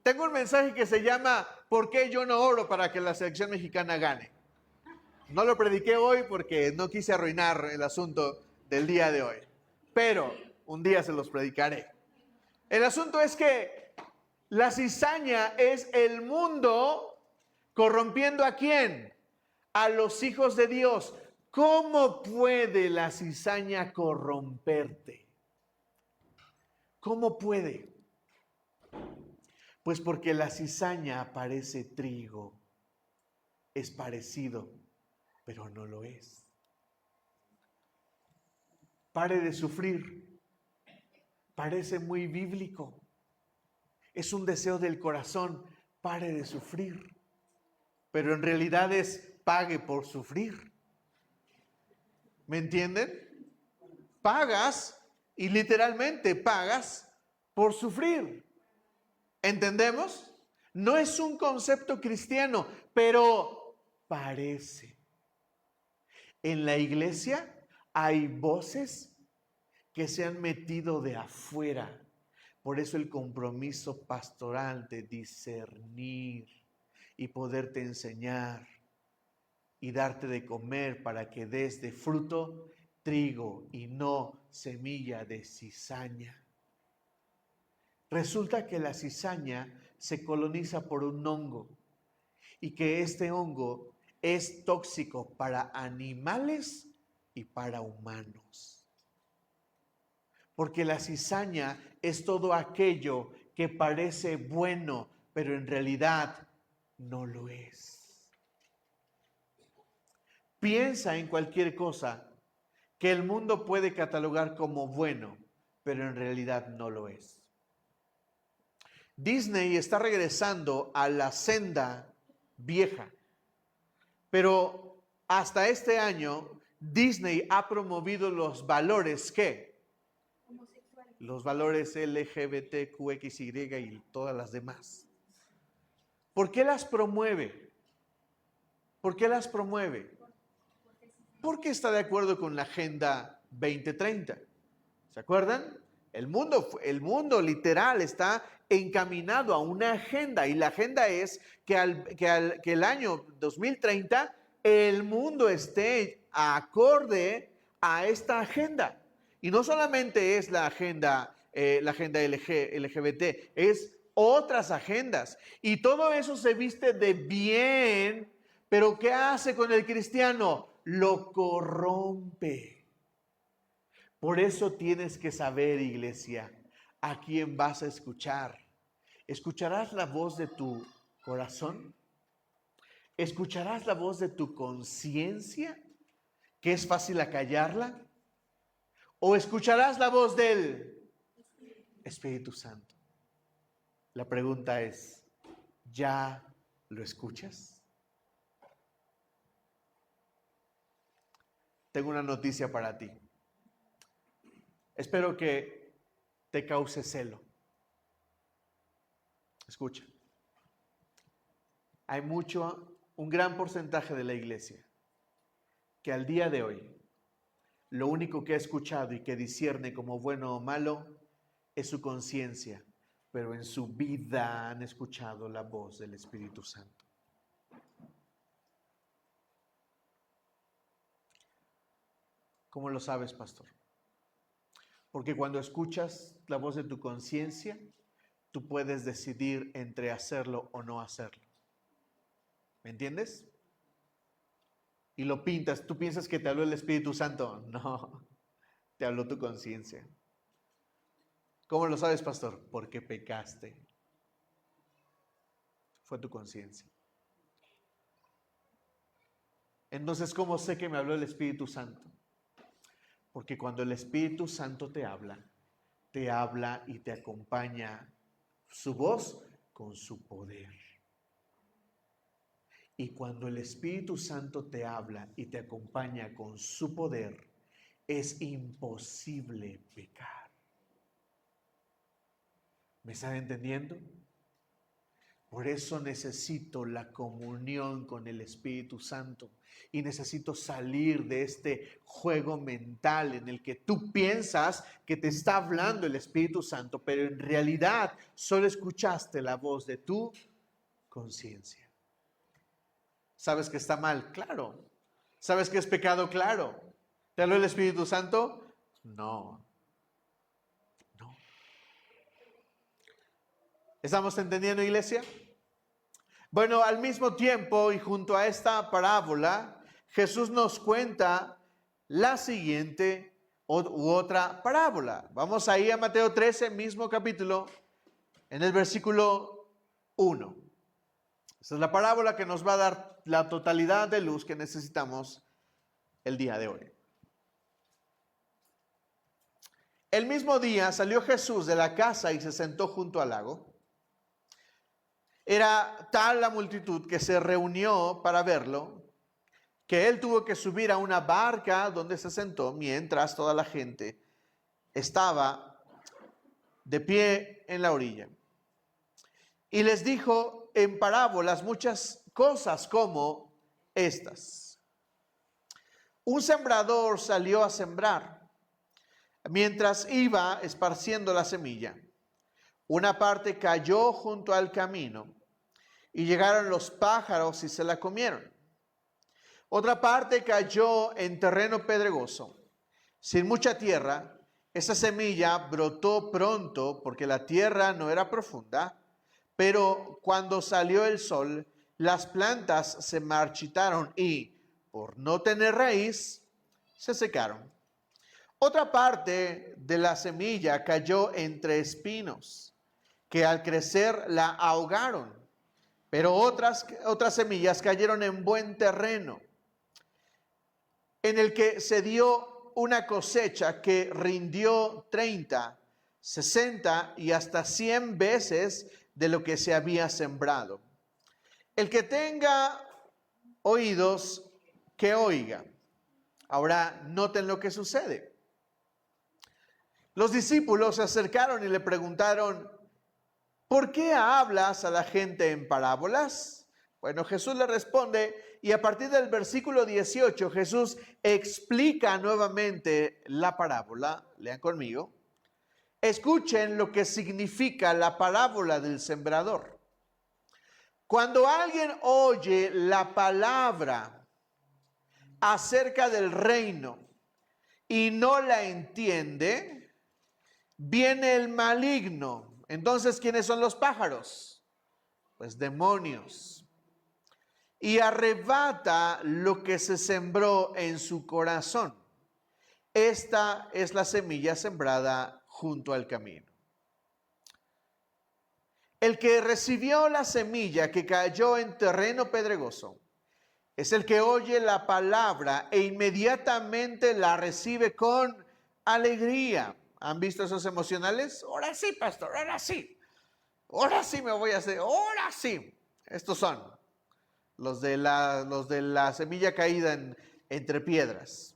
Speaker 1: Tengo un mensaje que se llama ¿por qué yo no oro para que la selección mexicana gane? No lo prediqué hoy porque no quise arruinar el asunto del día de hoy, pero un día se los predicaré. El asunto es que la cizaña es el mundo corrompiendo ¿a quién? A los hijos de Dios. ¿Cómo puede la cizaña corromperte? ¿Cómo puede? Pues porque la cizaña parece trigo. Es parecido, pero no lo es. Pare de sufrir. Parece muy bíblico. Es un deseo del corazón. Pare de sufrir. Pero en realidad es pague por sufrir. ¿Me entienden? Pagas y literalmente pagas por sufrir. ¿Entendemos? No es un concepto cristiano, pero parece. En la iglesia hay voces que se han metido de afuera. Por eso el compromiso pastoral de discernir y poderte enseñar y darte de comer para que des de fruto trigo y no semilla de cizaña. Resulta que la cizaña se coloniza por un hongo y que este hongo es tóxico para animales y para humanos. Porque la cizaña es todo aquello que parece bueno, pero en realidad no lo es. Piensa en cualquier cosa que el mundo puede catalogar como bueno, pero en realidad no lo es. Disney está regresando a la senda vieja, pero hasta este año Disney ha promovido los valores ¿qué? Los valores LGBTQXY y todas las demás. ¿Por qué las promueve? ¿Por qué las promueve? Porque está de acuerdo con la Agenda 2030. ¿Se acuerdan? El mundo literal está encaminado a una agenda y la agenda es que el año 2030 el mundo esté acorde a esta agenda. Y no solamente es la agenda LGBT, es otras agendas. Y todo eso se viste de bien, pero ¿qué hace con el cristiano? Lo corrompe. Por eso tienes que saber, iglesia, a quién vas a escuchar. ¿Escucharás la voz de tu corazón? ¿Escucharás la voz de tu conciencia, que es fácil acallarla? ¿O escucharás la voz del Espíritu Santo? La pregunta es, ¿ya lo escuchas? Tengo una noticia para ti. Espero que te cause celo. Escucha. Hay un gran porcentaje de la iglesia que al día de hoy lo único que ha escuchado y que discierne como bueno o malo es su conciencia, pero en su vida han escuchado la voz del Espíritu Santo. ¿Cómo lo sabes, pastor? Porque cuando escuchas la voz de tu conciencia, tú puedes decidir entre hacerlo o no hacerlo. ¿Me entiendes? Y lo pintas, tú piensas que te habló el Espíritu Santo. No, te habló tu conciencia. ¿Cómo lo sabes, pastor? Porque pecaste. Fue tu conciencia. Entonces, ¿cómo sé que me habló el Espíritu Santo? Porque cuando el Espíritu Santo te habla y te acompaña su voz con su poder. Y cuando el Espíritu Santo te habla y te acompaña con su poder, es imposible pecar. ¿Me están entendiendo? Por eso necesito la comunión con el Espíritu Santo y necesito salir de este juego mental en el que tú piensas que te está hablando el Espíritu Santo, pero en realidad solo escuchaste la voz de tu conciencia. ¿Sabes que está mal? Claro. ¿Sabes que es pecado? Claro. ¿Te habló el Espíritu Santo? No. No. ¿Estamos entendiendo, iglesia? Bueno, al mismo tiempo y junto a esta parábola, Jesús nos cuenta la siguiente u otra parábola. Vamos ahí a Mateo 13, mismo capítulo, en el versículo 1. Esta es la parábola que nos va a dar la totalidad de luz que necesitamos el día de hoy. El mismo día salió Jesús de la casa y se sentó junto al lago. Era tal la multitud que se reunió para verlo, que él tuvo que subir a una barca donde se sentó mientras toda la gente estaba de pie en la orilla. Y les dijo en parábolas muchas cosas como estas. Un sembrador salió a sembrar. Mientras iba esparciendo la semilla, una parte cayó junto al camino y llegaron los pájaros y se la comieron. Otra parte cayó en terreno pedregoso, sin mucha tierra. Esa semilla brotó pronto porque la tierra no era profunda, pero cuando salió el sol, las plantas se marchitaron y, por no tener raíz, se secaron. Otra parte de la semilla cayó entre espinos, que al crecer la ahogaron, pero otras semillas cayeron en buen terreno, en el que se dio una cosecha que rindió 30, 60 y hasta 100 veces de lo que se había sembrado. El que tenga oídos, que oiga. Ahora noten lo que sucede. Los discípulos se acercaron y le preguntaron, ¿por qué hablas a la gente en parábolas? Bueno, Jesús le responde y a partir del versículo 18 Jesús explica nuevamente la parábola. Lean conmigo. Escuchen lo que significa la parábola del sembrador. Cuando alguien oye la palabra acerca del reino y no la entiende, viene el maligno. Entonces, ¿quiénes son los pájaros? Pues demonios. Y arrebata lo que se sembró en su corazón. Esta es la semilla sembrada junto al camino. El que recibió la semilla que cayó en terreno pedregoso es el que oye la palabra e inmediatamente la recibe con alegría. ¿Han visto esos emocionales? Ahora sí, pastor, ahora sí. Ahora sí me voy a hacer, ahora sí. Estos son los de la semilla caída entre piedras.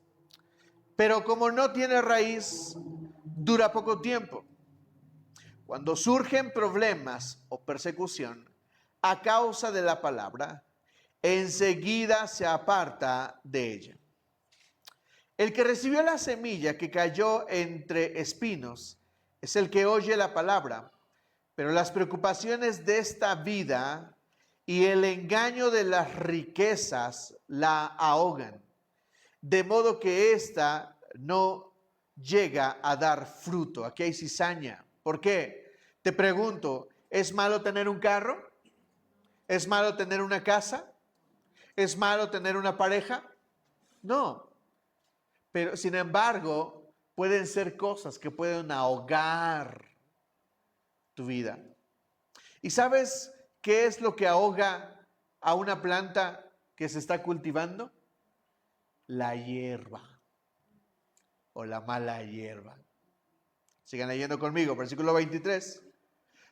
Speaker 1: Pero como no tiene raíz, dura poco tiempo. Cuando surgen problemas o persecución a causa de la palabra, enseguida se aparta de ella. El que recibió la semilla que cayó entre espinos es el que oye la palabra, pero las preocupaciones de esta vida y el engaño de las riquezas la ahogan, de modo que ésta no llega a dar fruto. Aquí hay cizaña. ¿Por qué? Te pregunto, ¿es malo tener un carro? ¿Es malo tener una casa? ¿Es malo tener una pareja? No. Pero sin embargo, pueden ser cosas que pueden ahogar tu vida. ¿Y sabes qué es lo que ahoga a una planta que se está cultivando? La hierba o la mala hierba. Sigan leyendo conmigo, versículo 23.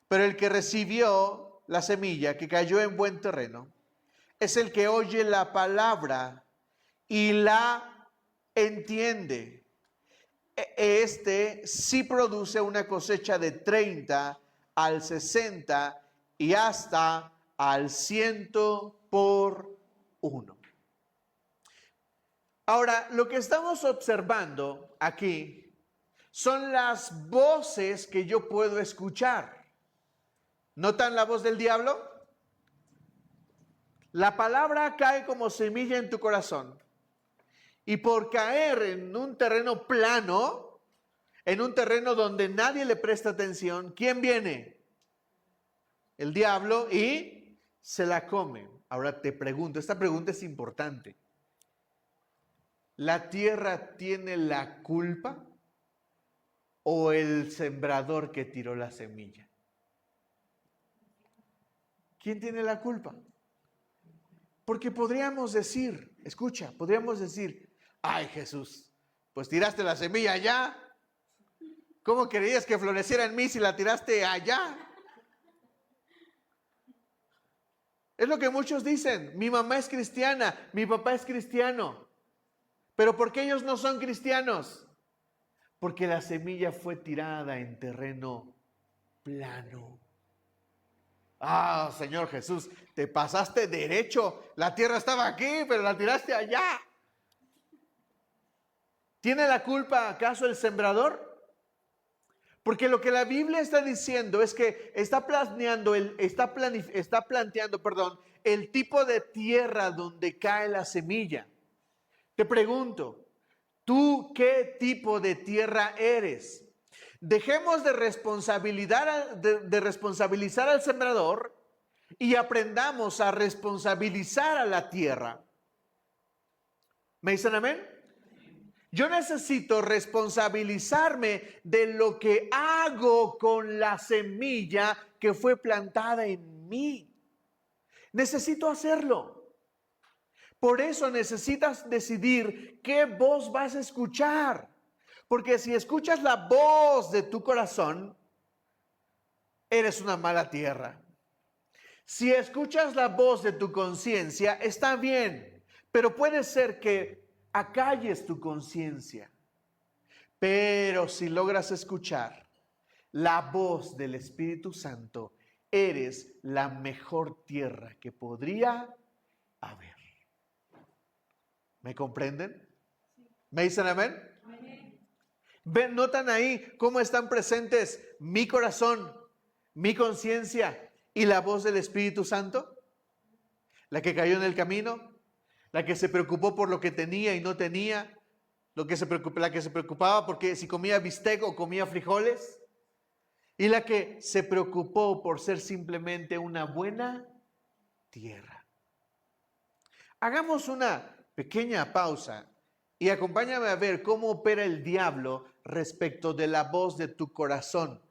Speaker 1: Pero el que recibió la semilla que cayó en buen terreno es el que oye la palabra y la entiende. Este sí produce una cosecha de 30 al 60 y hasta al 100 por uno. Ahora, lo que estamos observando aquí son las voces que yo puedo escuchar. ¿Notan la voz del diablo? La palabra cae como semilla en tu corazón. Y por caer en un terreno plano, en un terreno donde nadie le presta atención, ¿quién viene? El diablo y se la come. Ahora te pregunto, esta pregunta es importante. ¿La tierra tiene la culpa o el sembrador que tiró la semilla? ¿Quién tiene la culpa? Porque podríamos decir, escucha, podríamos decir, ay Jesús, pues tiraste la semilla allá. ¿Cómo querías que floreciera en mí si la tiraste allá? Es lo que muchos dicen, mi mamá es cristiana, mi papá es cristiano. ¿Pero por qué ellos no son cristianos? Porque la semilla fue tirada en terreno plano. Ah, Señor Jesús, te pasaste derecho. La tierra estaba aquí, pero la tiraste allá. ¿Tiene la culpa acaso el sembrador? Porque lo que la Biblia está diciendo es que está planteando el tipo de tierra donde cae la semilla. Te pregunto, ¿tú qué tipo de tierra eres? Dejemos de responsabilizar al sembrador y aprendamos a responsabilizar a la tierra. ¿Me dicen amén? Yo necesito responsabilizarme de lo que hago con la semilla que fue plantada en mí. Necesito hacerlo. Por eso necesitas decidir qué voz vas a escuchar. Porque si escuchas la voz de tu corazón, eres una mala tierra. Si escuchas la voz de tu conciencia, está bien, pero puede ser que acalles tu conciencia. Pero si logras escuchar la voz del Espíritu Santo, eres la mejor tierra que podría haber. ¿Me comprenden? ¿Me dicen amén? Ven, notan ahí cómo están presentes mi corazón, mi conciencia y la voz del Espíritu Santo. La que cayó en el camino, la que se preocupó por lo que tenía y no tenía, la que se preocupaba porque si comía bistec o comía frijoles, y la que se preocupó por ser simplemente una buena tierra. Hagamos una pequeña pausa y acompáñame a ver cómo opera el diablo respecto de la voz de tu corazón,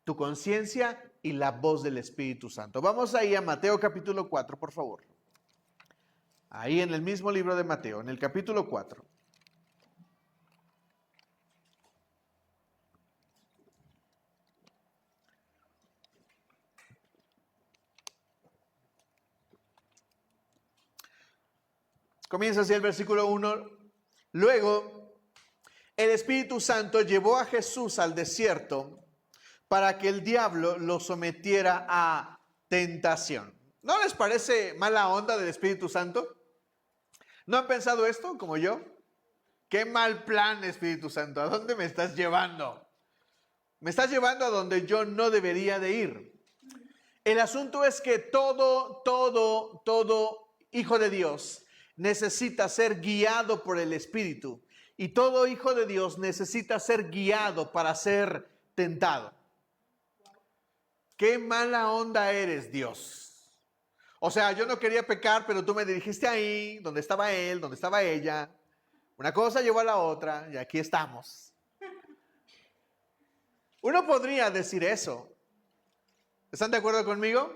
Speaker 1: tu conciencia y la voz del Espíritu Santo. Vamos ahí a Mateo capítulo 4, por favor. Ahí en el mismo libro de Mateo, en el capítulo 4. Comienza así el versículo 1. Luego, el Espíritu Santo llevó a Jesús al desierto para que el diablo lo sometiera a tentación. ¿No les parece mala onda del Espíritu Santo? ¿No han pensado esto como yo? Qué mal plan, Espíritu Santo. ¿A dónde me estás llevando? Me estás llevando a donde yo no debería de ir. El asunto es que todo hijo de Dios necesita ser guiado por el Espíritu. Y todo hijo de Dios necesita ser guiado para ser tentado. Qué mala onda eres, Dios. O sea, yo no quería pecar, pero tú me dirigiste ahí, donde estaba él, donde estaba ella. Una cosa llevó a la otra y aquí estamos. Uno podría decir eso. ¿Están de acuerdo conmigo?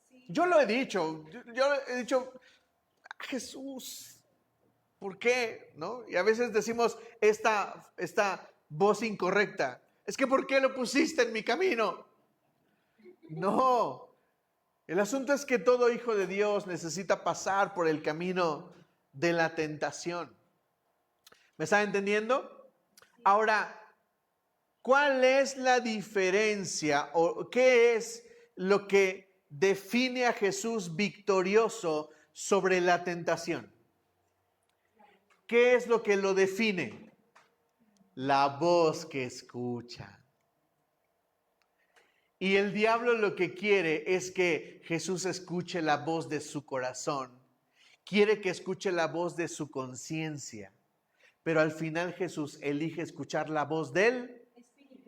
Speaker 1: Sí. Yo lo he dicho. Yo he dicho, Jesús, ¿por qué? ¿No? Y a veces decimos esta voz incorrecta. Es que ¿por qué lo pusiste en mi camino? No. El asunto es que todo hijo de Dios necesita pasar por el camino de la tentación. ¿Me está entendiendo? Ahora, ¿cuál es la diferencia o qué es lo que define a Jesús victorioso sobre la tentación? ¿Qué es lo que lo define? La voz que escucha. Y el diablo lo que quiere es que Jesús escuche la voz de su corazón. Quiere que escuche la voz de su conciencia. Pero al final Jesús elige escuchar la voz del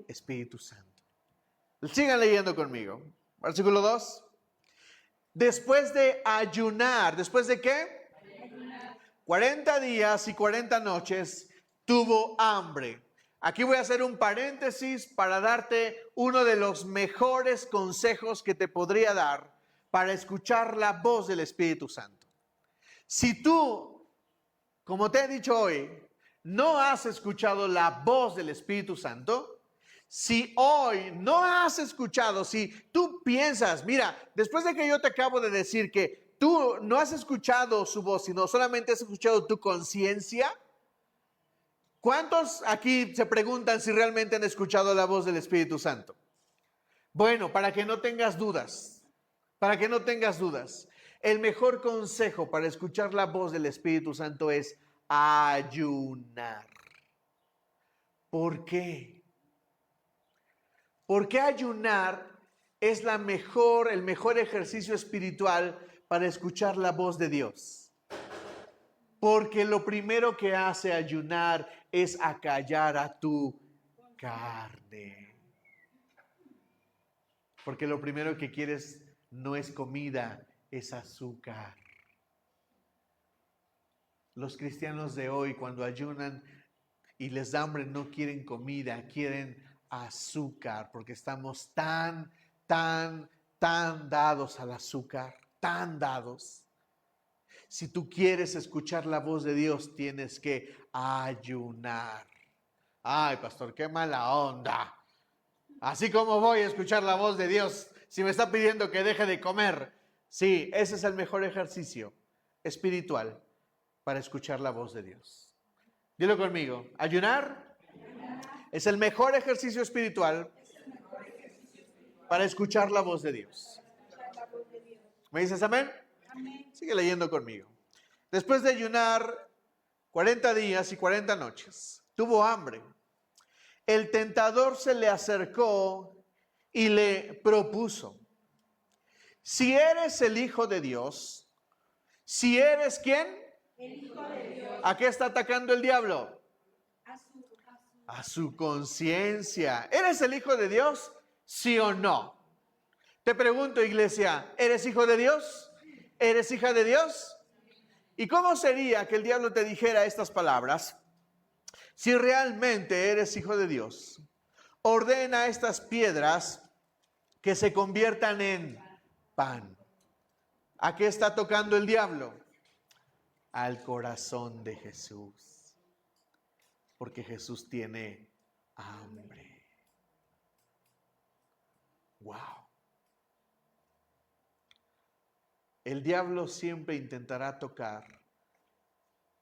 Speaker 1: Espíritu Santo. Sigan leyendo conmigo. Versículo 2. Después de ayunar, ¿después de qué? Ayunar. 40 días y 40 noches tuvo hambre. Aquí voy a hacer un paréntesis para darte uno de los mejores consejos que te podría dar para escuchar la voz del Espíritu Santo. Si tú, como te he dicho hoy, no has escuchado la voz del Espíritu Santo, si hoy no has escuchado, si tú piensas, mira, después de que yo te acabo de decir que tú no has escuchado su voz, sino solamente has escuchado tu conciencia, ¿cuántos aquí se preguntan si realmente han escuchado la voz del Espíritu Santo? Bueno, para que no tengas dudas, el mejor consejo para escuchar la voz del Espíritu Santo es ayunar. ¿Por qué? Porque ayunar es el mejor ejercicio espiritual para escuchar la voz de Dios. Porque lo primero que hace ayunar es acallar a tu carne. Porque lo primero que quieres no es comida, es azúcar. Los cristianos de hoy, cuando ayunan y les da hambre, no quieren comida, quieren azúcar, porque estamos tan dados al azúcar, tan dados. Si tú quieres escuchar la voz de Dios, tienes que ayunar. Ay, pastor, qué mala onda. Así como voy a escuchar la voz de Dios si me está pidiendo que deje de comer. Sí, ese es el mejor ejercicio espiritual para escuchar la voz de Dios. Dilo conmigo. Ayunar es el mejor ejercicio espiritual para escuchar la voz de Dios. ¿Me dices amén? Sigue leyendo conmigo. Después de ayunar 40 días y 40 noches, tuvo hambre. El tentador se le acercó y le propuso: si eres el Hijo de Dios, si eres ¿quién?
Speaker 2: El Hijo de Dios.
Speaker 1: ¿A qué está atacando el diablo?
Speaker 2: A
Speaker 1: A su conciencia. ¿Eres el Hijo de Dios? ¿Sí o no? Te pregunto, iglesia, ¿eres hijo de Dios? ¿Eres hija de Dios? ¿Y cómo sería que el diablo te dijera estas palabras? Si realmente eres hijo de Dios, ordena estas piedras que se conviertan en pan. ¿A qué está tocando el diablo? Al corazón de Jesús. Porque Jesús tiene hambre. Wow. El diablo siempre intentará tocar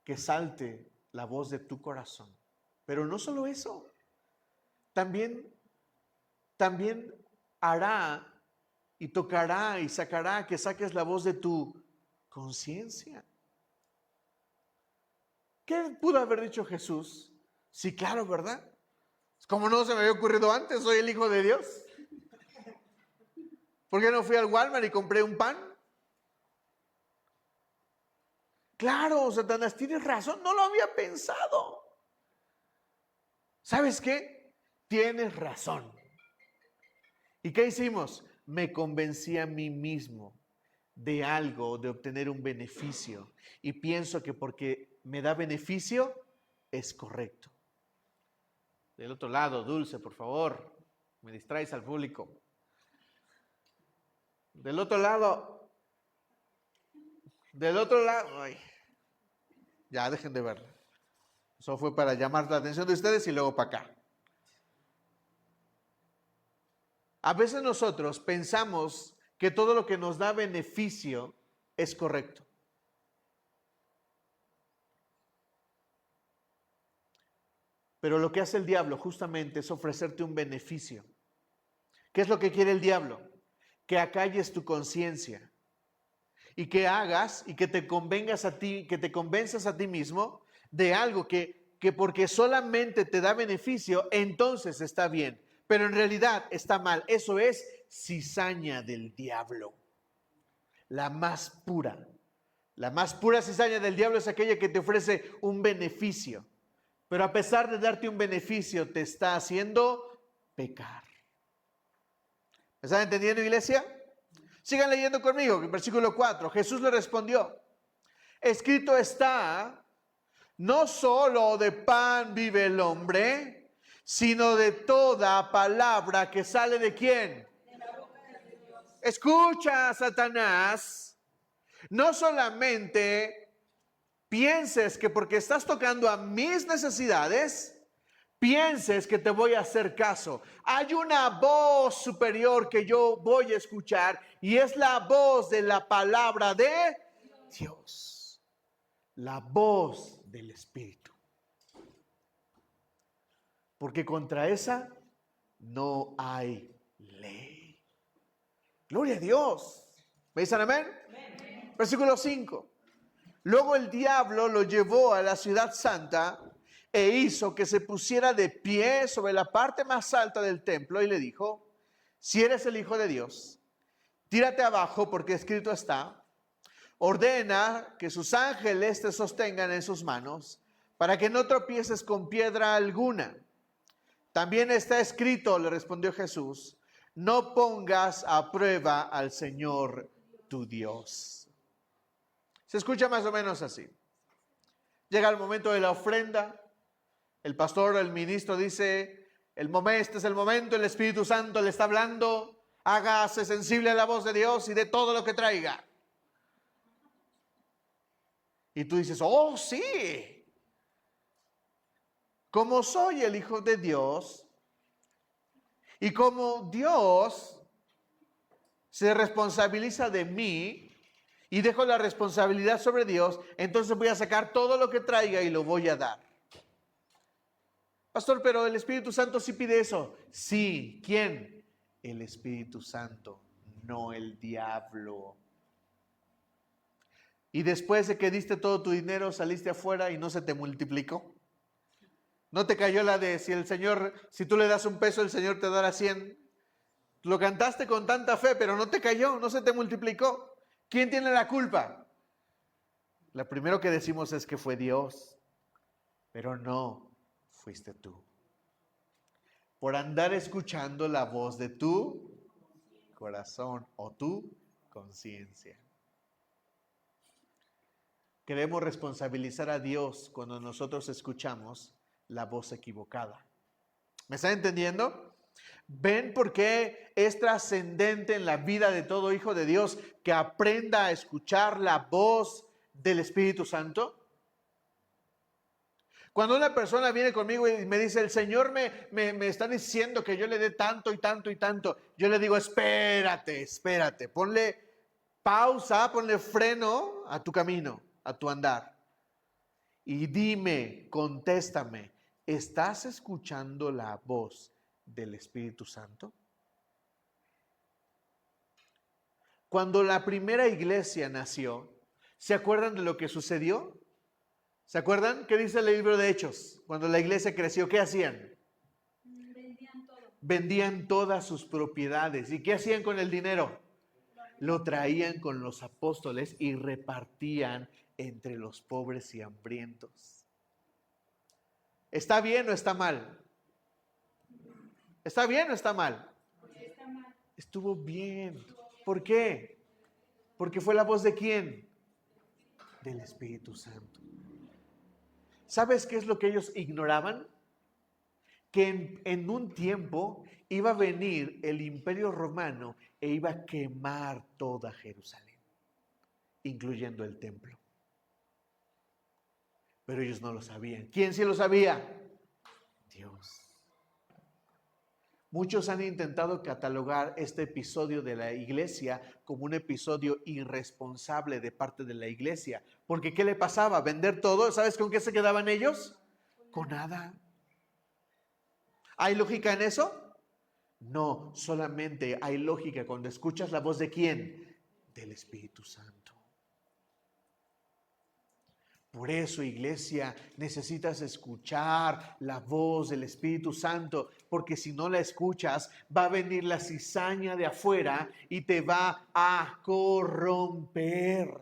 Speaker 1: que salte la voz de tu corazón. Pero no solo eso, también hará y tocará y sacará que saques la voz de tu conciencia. ¿Qué pudo haber dicho Jesús? Sí, claro, ¿verdad? Como no se me había ocurrido antes, soy el Hijo de Dios. ¿Por qué no fui al Walmart y compré un pan? Claro, Satanás, tienes razón, no lo había pensado. ¿Sabes qué? Tienes razón. ¿Y qué hicimos? Me convencí a mí mismo de algo, de obtener un beneficio. Y pienso que porque me da beneficio, es correcto. Del otro lado, Dulce, por favor, me distraes al público. Del otro lado, ay, ya dejen de verlo. Eso fue para llamar la atención de ustedes y luego para acá. A veces nosotros pensamos que todo lo que nos da beneficio es correcto. Pero lo que hace el diablo justamente es ofrecerte un beneficio. ¿Qué es lo que quiere el diablo? Que acalles tu conciencia y que hagas y que te convenzas a ti mismo de algo que porque solamente te da beneficio, entonces está bien, pero en realidad está mal. Eso es cizaña del diablo, la más pura. La más pura cizaña del diablo es aquella que te ofrece un beneficio, pero a pesar de darte un beneficio, te está haciendo pecar. ¿Me están entendiendo, iglesia? Sigan leyendo conmigo, en versículo 4. Jesús le respondió: Escrito está, no solo de pan vive el hombre, sino de toda palabra que sale ¿de quién? Escucha, Satanás, no solamente pienses que porque estás tocando a mis necesidades, pienses que te voy a hacer caso. Hay una voz superior que yo voy a escuchar y es la voz de la palabra de Dios. La voz del Espíritu. Porque contra esa no hay ley. Gloria a Dios. ¿Me dicen amén? Amén. Versículo 5. Luego el diablo lo llevó a la ciudad santa e hizo que se pusiera de pie sobre la parte más alta del templo y le dijo, si eres el Hijo de Dios, tírate abajo porque escrito está, ordena que sus ángeles te sostengan en sus manos para que no tropieces con piedra alguna. También está escrito, le respondió Jesús, no pongas a prueba al Señor tu Dios. Se escucha más o menos así. Llega el momento de la ofrenda. El pastor, el ministro dice, este es el momento, el Espíritu Santo le está hablando, hágase sensible a la voz de Dios y de todo lo que traiga. Y tú dices, oh sí, como soy el Hijo de Dios y como Dios se responsabiliza de mí y dejo la responsabilidad sobre Dios, entonces voy a sacar todo lo que traiga y lo voy a dar. Pastor, pero el Espíritu Santo sí pide eso. Sí, ¿quién? El Espíritu Santo, no el diablo. Y después de que diste todo tu dinero, saliste afuera y no se te multiplicó. ¿No te cayó la de si tú le das $1, el Señor te dará 100? Lo cantaste con tanta fe, pero no te cayó, no se te multiplicó. ¿Quién tiene la culpa? Lo primero que decimos es que fue Dios, pero no. Fuiste tú. Por andar escuchando la voz de tu corazón o tu conciencia. Queremos responsabilizar a Dios cuando nosotros escuchamos la voz equivocada. ¿Me están entendiendo? ¿Ven por qué es trascendente en la vida de todo hijo de Dios que aprenda a escuchar la voz del Espíritu Santo? Cuando una persona viene conmigo y me dice, el Señor me está diciendo que yo le dé tanto y tanto y tanto, yo le digo, espérate, ponle pausa, ponle freno a tu camino, a tu andar. Y dime, contéstame, ¿estás escuchando la voz del Espíritu Santo? Cuando la primera iglesia nació, ¿se acuerdan de lo que sucedió? ¿Se acuerdan? ¿Qué dice el libro de Hechos? Cuando la iglesia creció, ¿qué hacían?
Speaker 2: Vendían todo.
Speaker 1: Vendían todas sus propiedades. ¿Y qué hacían con el dinero? Lo traían con los apóstoles y repartían entre los pobres y hambrientos. ¿Está bien o está mal? ¿Está bien o está mal?
Speaker 2: Está mal.
Speaker 1: Estuvo bien. ¿Por qué? Porque fue la voz ¿de quién? Del Espíritu Santo. ¿Sabes qué es lo que ellos ignoraban? Que en un tiempo iba a venir el Imperio Romano e iba a quemar toda Jerusalén, incluyendo el templo. Pero ellos no lo sabían. ¿Quién sí lo sabía? Dios. Muchos han intentado catalogar este episodio de la iglesia como un episodio irresponsable de parte de la iglesia. Porque ¿qué le pasaba? ¿Vender todo? ¿Sabes con qué se quedaban ellos? Con nada. ¿Hay lógica en eso? No, solamente hay lógica cuando escuchas la voz ¿de quién? Del Espíritu Santo. Por eso, iglesia, necesitas escuchar la voz del Espíritu Santo, porque si no la escuchas, va a venir la cizaña de afuera y te va a corromper.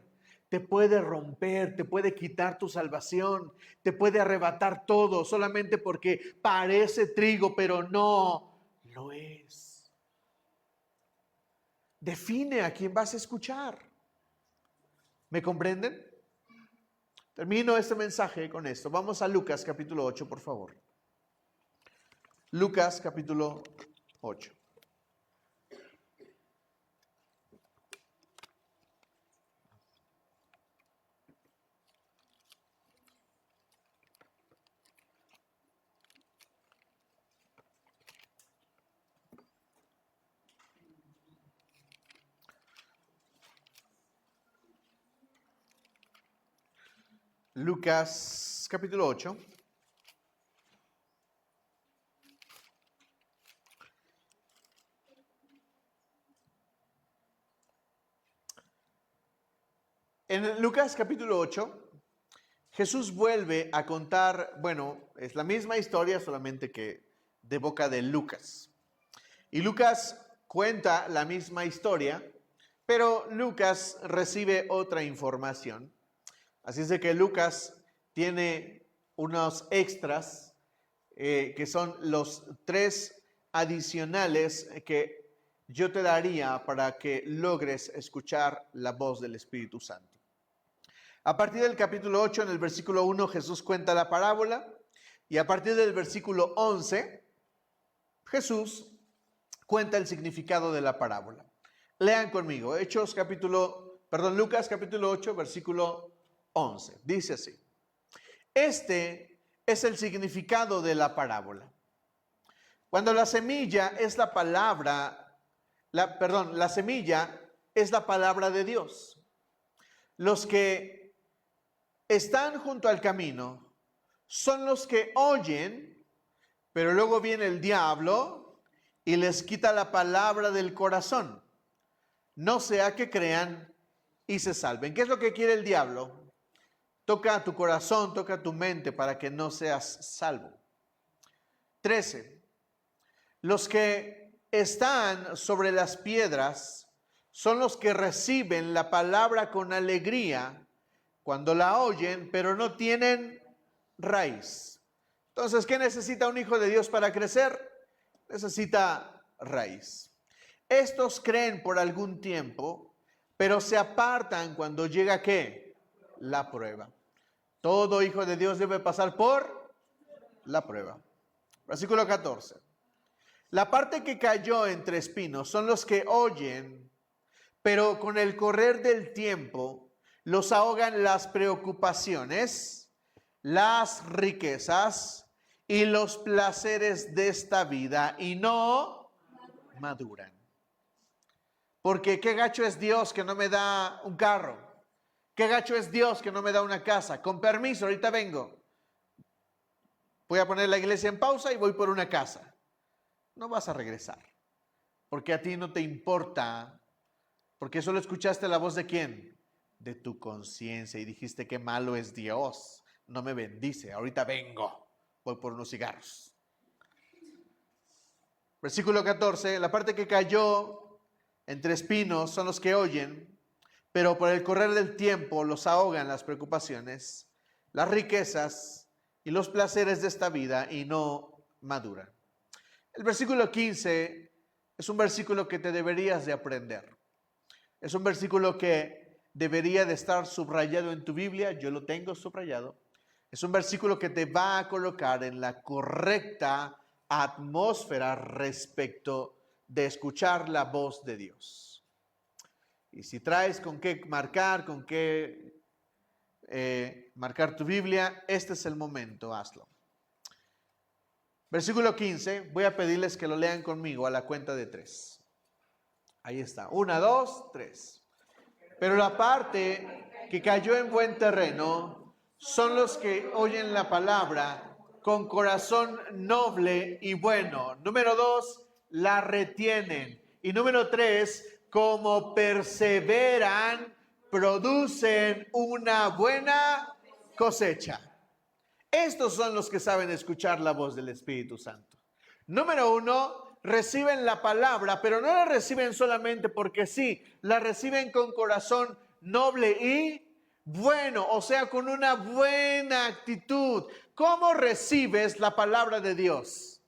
Speaker 1: Te puede romper, te puede quitar tu salvación, te puede arrebatar todo, solamente porque parece trigo, pero no lo es. Define a quién vas a escuchar. ¿Me comprenden? Termino este mensaje con esto. Vamos a Lucas capítulo 8, por favor. Lucas capítulo 8. Lucas capítulo 8. En Lucas capítulo 8, Jesús vuelve a contar, bueno, es la misma historia, solamente que de boca de Lucas. Y Lucas cuenta la misma historia, pero Lucas recibe otra información. Así es de que Lucas tiene unos extras que son los 3 adicionales que yo te daría para que logres escuchar la voz del Espíritu Santo. A partir del capítulo 8, en el versículo 1, Jesús cuenta la parábola, y a partir del versículo 11, Jesús cuenta el significado de la parábola. Lean conmigo, Lucas capítulo 8, versículo 11. Dice así: este es el significado de la parábola. Cuando la semilla es la semilla es la palabra de Dios. Los que están junto al camino son los que oyen, pero luego viene el diablo y les quita la palabra del corazón, no sea que crean y se salven. ¿Qué es lo que quiere el diablo? Toca tu corazón, toca tu mente para que no seas salvo. 13. Los que están sobre las piedras son los que reciben la palabra con alegría cuando la oyen, pero no tienen raíz. Entonces, ¿qué necesita un hijo de Dios para crecer? Necesita raíz. Estos creen por algún tiempo, pero se apartan cuando llega ¿qué? La prueba. Todo hijo de Dios debe pasar por la prueba. Versículo 14. La parte que cayó entre espinos son los que oyen, pero con el correr del tiempo los ahogan las preocupaciones, las riquezas y los placeres de esta vida y no maduran. Porque qué gacho es Dios que no me da un carro. Qué gacho es Dios que no me da una casa. Con permiso, ahorita vengo. Voy a poner la iglesia en pausa y voy por una casa. No vas a regresar. Porque a ti no te importa. Porque solo escuchaste la voz de ¿quién? De tu conciencia. Y dijiste qué malo es Dios. No me bendice. Ahorita vengo. Voy por unos cigarros. Versículo 14. La parte que cayó entre espinos son los que oyen, pero por el correr del tiempo los ahogan las preocupaciones, las riquezas y los placeres de esta vida y no maduran. El versículo 15 es un versículo que te deberías de aprender. Es un versículo que debería de estar subrayado en tu Biblia. Yo lo tengo subrayado. Es un versículo que te va a colocar en la correcta atmósfera respecto de escuchar la voz de Dios. Y si traes con qué marcar, marcar tu Biblia, este es el momento, hazlo. Versículo 15, voy a pedirles que lo lean conmigo a la cuenta de 3. Ahí está, 1, 2, 3. Pero la parte que cayó en buen terreno son los que oyen la palabra con corazón noble y bueno. Número 2, la retienen. Y número 3, como perseveran, producen una buena cosecha. Estos son los que saben escuchar la voz del Espíritu Santo. Número 1, reciben la palabra, pero no la reciben solamente porque sí, la reciben con corazón noble y bueno, o sea, con una buena actitud. ¿Cómo recibes la palabra de Dios?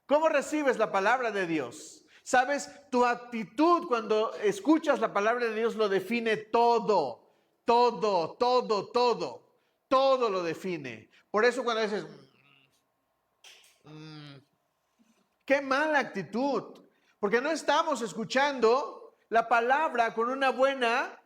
Speaker 1: ¿Cómo recibes la palabra de Dios? ¿Sabes? Tu actitud cuando escuchas la palabra de Dios lo define todo, todo, todo, todo. todo lo define. Por eso cuando dices, qué mala actitud, porque no estamos escuchando la palabra con una buena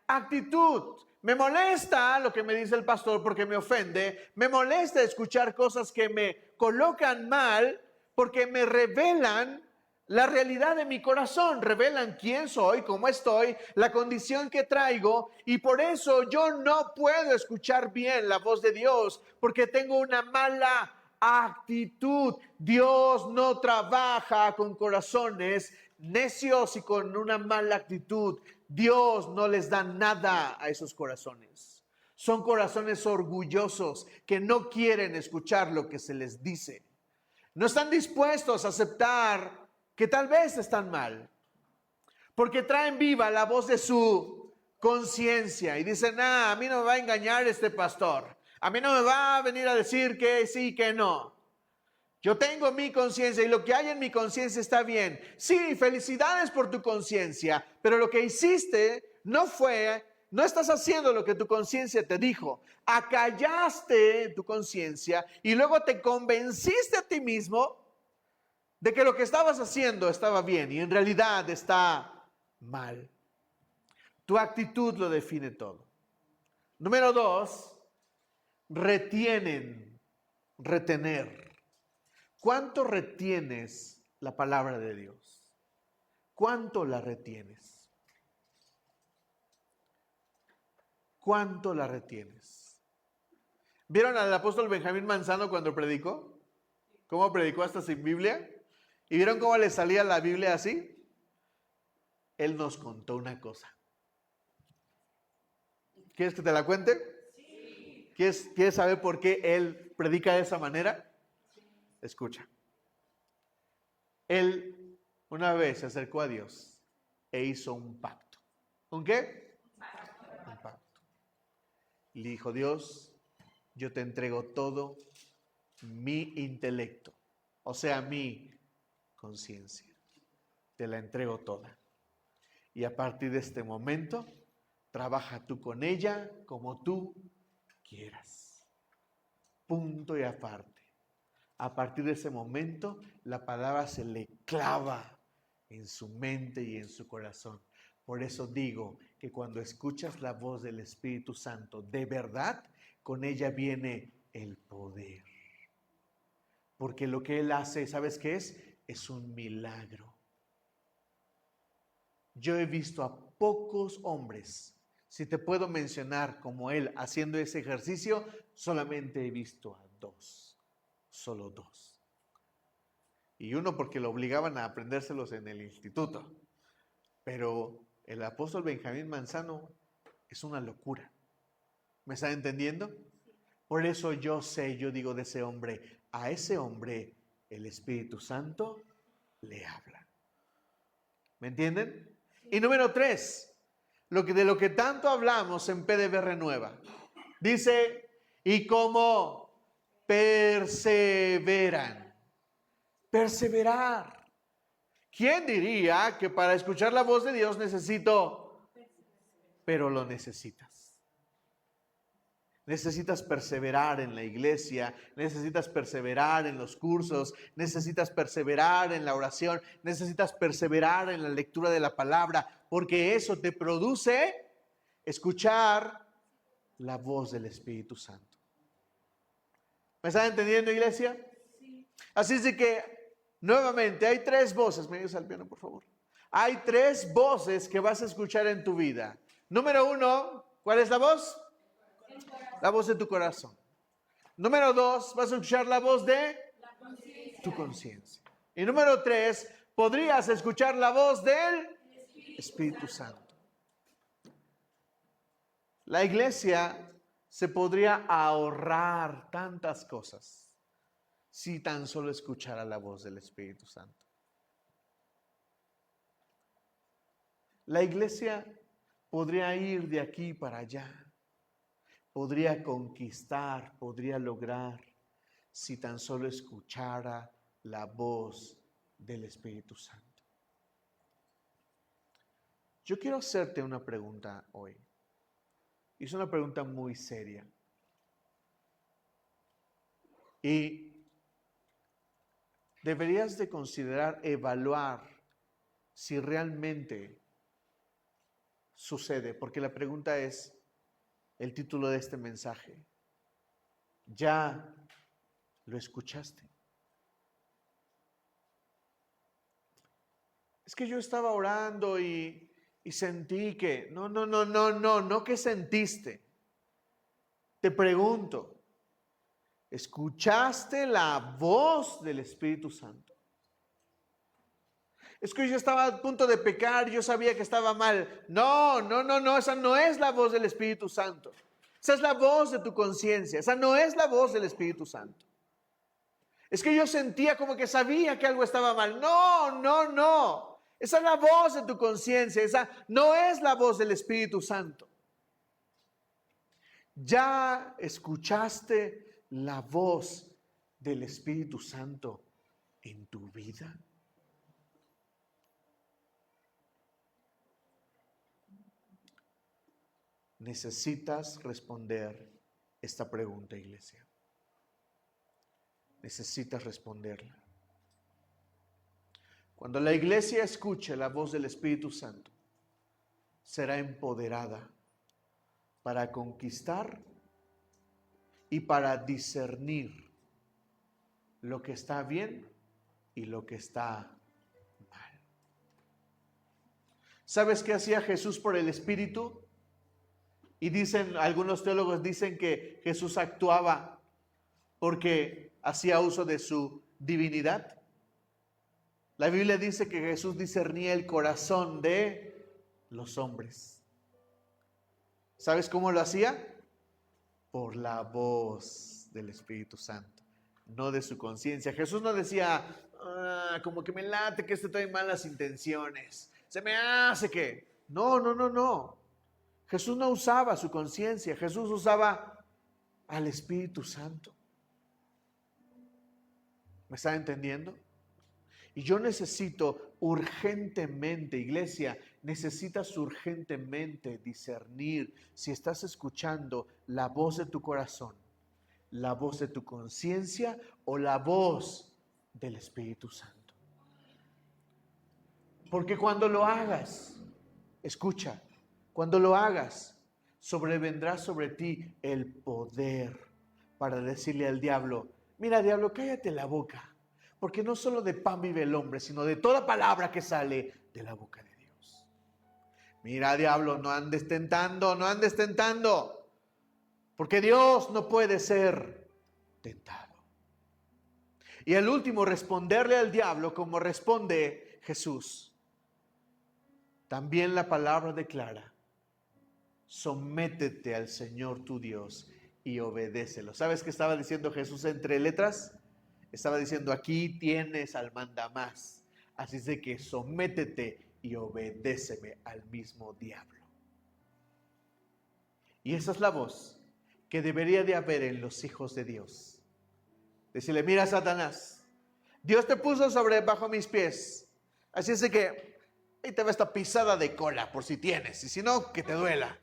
Speaker 1: actitud. Me molesta lo que me dice el pastor porque me ofende. Me molesta escuchar cosas que me colocan mal porque me revelan la realidad de mi corazón, revelan quién soy, cómo estoy, la condición que traigo, y por eso yo no puedo escuchar bien la voz de Dios porque tengo una mala actitud. Dios no trabaja con corazones necios y con una mala actitud. Dios no les da nada a esos corazones. Son corazones orgullosos que no quieren escuchar lo que se les dice. No están dispuestos a aceptar que tal vez están mal, porque traen viva la voz de su conciencia y dicen, a mí no me va a engañar este pastor, a mí no me va a venir a decir que sí, que no. Yo tengo mi conciencia y lo que hay en mi conciencia está bien. Sí, felicidades por tu conciencia, pero lo que hiciste no estás haciendo lo que tu conciencia te dijo. Acallaste tu conciencia y luego te convenciste a ti mismo de que lo que estabas haciendo estaba bien y en realidad está mal. Tu actitud lo define todo. Número 2, retener. ¿Cuánto retienes la palabra de Dios? ¿Cuánto la retienes? ¿Cuánto la retienes? ¿Vieron al apóstol Benjamín Manzano cuando predicó? ¿Cómo predicó hasta sin Biblia? ¿Y vieron cómo le salía la Biblia así? Él nos contó una cosa. ¿Quieres que te la cuente?
Speaker 2: Sí.
Speaker 1: ¿Quieres saber por qué él predica de esa manera? Escucha. Él una vez se acercó a Dios e hizo un pacto. ¿Un qué? Un pacto. Y le dijo, Dios, yo te entrego todo mi intelecto, o sea, mi conciencia. Te la entrego toda. Y a partir de este momento, trabaja tú con ella como tú quieras. Punto y aparte. A partir de ese momento, la palabra se le clava en su mente y en su corazón. Por eso digo que cuando escuchas la voz del Espíritu Santo, de verdad, con ella viene el poder. Porque lo que Él hace, ¿sabes qué es? Es un milagro. Yo he visto a pocos hombres, si te puedo mencionar como Él haciendo ese ejercicio, solamente he visto a 2, solo 2. Y uno porque lo obligaban a aprendérselos en el instituto. Pero el apóstol Benjamín Manzano es una locura. ¿Me están entendiendo? Por eso yo digo de ese hombre, a ese hombre el Espíritu Santo le habla. ¿Me entienden? Y número 3, de lo que tanto hablamos en PDB Renueva. Dice, y como perseveran. Perseverar. ¿Quién diría que para escuchar la voz de Dios necesito? Pero lo necesitas. Necesitas perseverar en la iglesia, necesitas perseverar en los cursos, necesitas perseverar en la oración, necesitas perseverar en la lectura de la palabra, porque eso te produce escuchar la voz del Espíritu Santo. ¿Me están entendiendo, iglesia?
Speaker 2: Sí.
Speaker 1: Así es de que, nuevamente, hay 3 voces. ¿Me ayudas al piano, por favor? Hay 3 voces que vas a escuchar en tu vida. Número 1, ¿cuál es la voz? La voz de tu corazón. Número 2, vas a escuchar la voz de tu conciencia. Y número 3, podrías escuchar la voz del Espíritu Santo. La iglesia se podría ahorrar tantas cosas si tan solo escuchara la voz del Espíritu Santo. La iglesia podría ir de aquí para allá. Podría conquistar, podría lograr, si tan solo escuchara la voz del Espíritu Santo. Yo quiero hacerte una pregunta hoy. Es una pregunta muy seria. Y deberías de considerar, evaluar si realmente sucede, porque la pregunta es el título de este mensaje. ¿Ya lo escuchaste? Es que yo estaba orando y sentí que, no que sentiste. Te pregunto, ¿escuchaste la voz del Espíritu Santo? Es que yo estaba a punto de pecar, yo sabía que estaba mal. No, esa no es la voz del Espíritu Santo. Esa es la voz de tu conciencia, esa no es la voz del Espíritu Santo. Es que yo sentía como que sabía que algo estaba mal. No. Esa es la voz de tu conciencia, esa no es la voz del Espíritu Santo. ¿Ya escuchaste la voz del Espíritu Santo en tu vida? Necesitas responder esta pregunta, iglesia. Necesitas responderla. Cuando la iglesia escuche la voz del Espíritu Santo, será empoderada para conquistar y para discernir lo que está bien y lo que está mal. ¿Sabes qué hacía Jesús por el Espíritu? Y algunos teólogos dicen que Jesús actuaba porque hacía uso de su divinidad. La Biblia dice que Jesús discernía el corazón de los hombres. ¿Sabes cómo lo hacía? Por la voz del Espíritu Santo, no de su conciencia. Jesús no decía, como que me late que este trae malas intenciones. Se me hace que... No. Jesús no usaba su conciencia, Jesús usaba al Espíritu Santo. ¿Me está entendiendo? Y yo necesito urgentemente, iglesia, necesitas urgentemente discernir si estás escuchando la voz de tu corazón, la voz de tu conciencia o la voz del Espíritu Santo. Porque cuando lo hagas, escucha, cuando lo hagas, sobrevendrá sobre ti el poder para decirle al diablo, mira diablo, cállate la boca. Porque no solo de pan vive el hombre, sino de toda palabra que sale de la boca de Dios. Mira, diablo, no andes tentando. Porque Dios no puede ser tentado. Y el último, responderle al diablo como responde Jesús. También la palabra declara, sométete al Señor tu Dios y obedécelo. ¿Sabes qué estaba diciendo Jesús entre letras? Estaba diciendo, aquí tienes al mandamás, así es de que sométete y obedéceme al mismo diablo. Y esa es la voz que debería de haber en los hijos de Dios. Decirle, mira Satanás, Dios te puso bajo mis pies, así es de que ahí te va esta pisada de cola por si tienes, y si no, que te duela.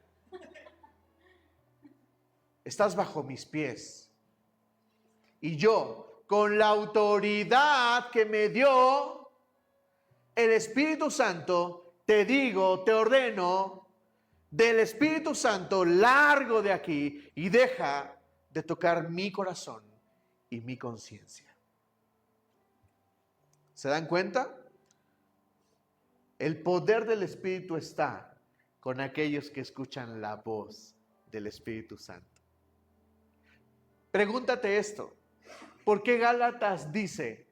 Speaker 1: Estás bajo mis pies. Y yo, con la autoridad que me dio el Espíritu Santo, te digo, te ordeno, del Espíritu Santo, largo de aquí y deja de tocar mi corazón y mi conciencia. ¿Se dan cuenta? El poder del Espíritu está con aquellos que escuchan la voz del Espíritu Santo. Pregúntate esto. ¿Por qué Gálatas dice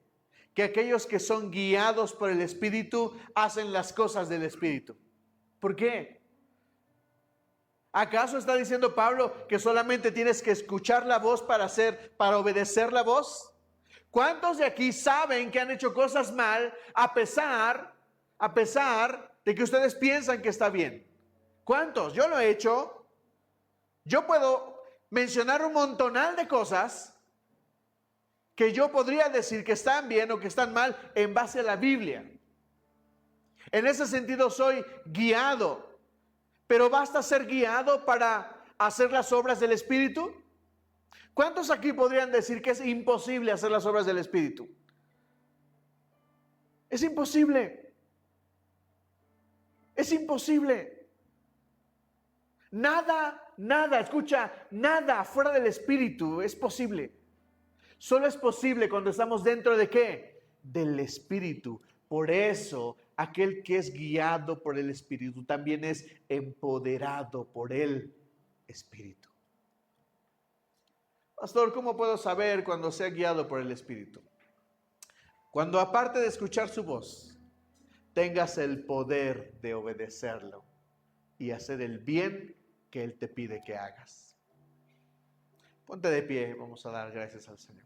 Speaker 1: que aquellos que son guiados por el Espíritu hacen las cosas del Espíritu? ¿Por qué? ¿Acaso está diciendo Pablo que solamente tienes que escuchar la voz para obedecer la voz? ¿Cuántos de aquí saben que han hecho cosas mal a pesar de que ustedes piensan que está bien? ¿Cuántos? Yo lo he hecho. Yo puedo mencionar un montonal de cosas que yo podría decir que están bien o que están mal en base a la Biblia. En ese sentido soy guiado, pero ¿basta ser guiado para hacer las obras del Espíritu? ¿Cuántos aquí podrían decir que es imposible hacer las obras del Espíritu? Es imposible. Es imposible. Nada, escucha, nada fuera del Espíritu es posible. Solo es posible cuando estamos dentro de ¿qué? Del Espíritu. Por eso, aquel que es guiado por el Espíritu también es empoderado por el Espíritu. Pastor, ¿cómo puedo saber cuando sea guiado por el Espíritu? Cuando aparte de escuchar su voz, tengas el poder de obedecerlo y hacer el bien que Él te pide que hagas. Ponte de pie, vamos a dar gracias al Señor.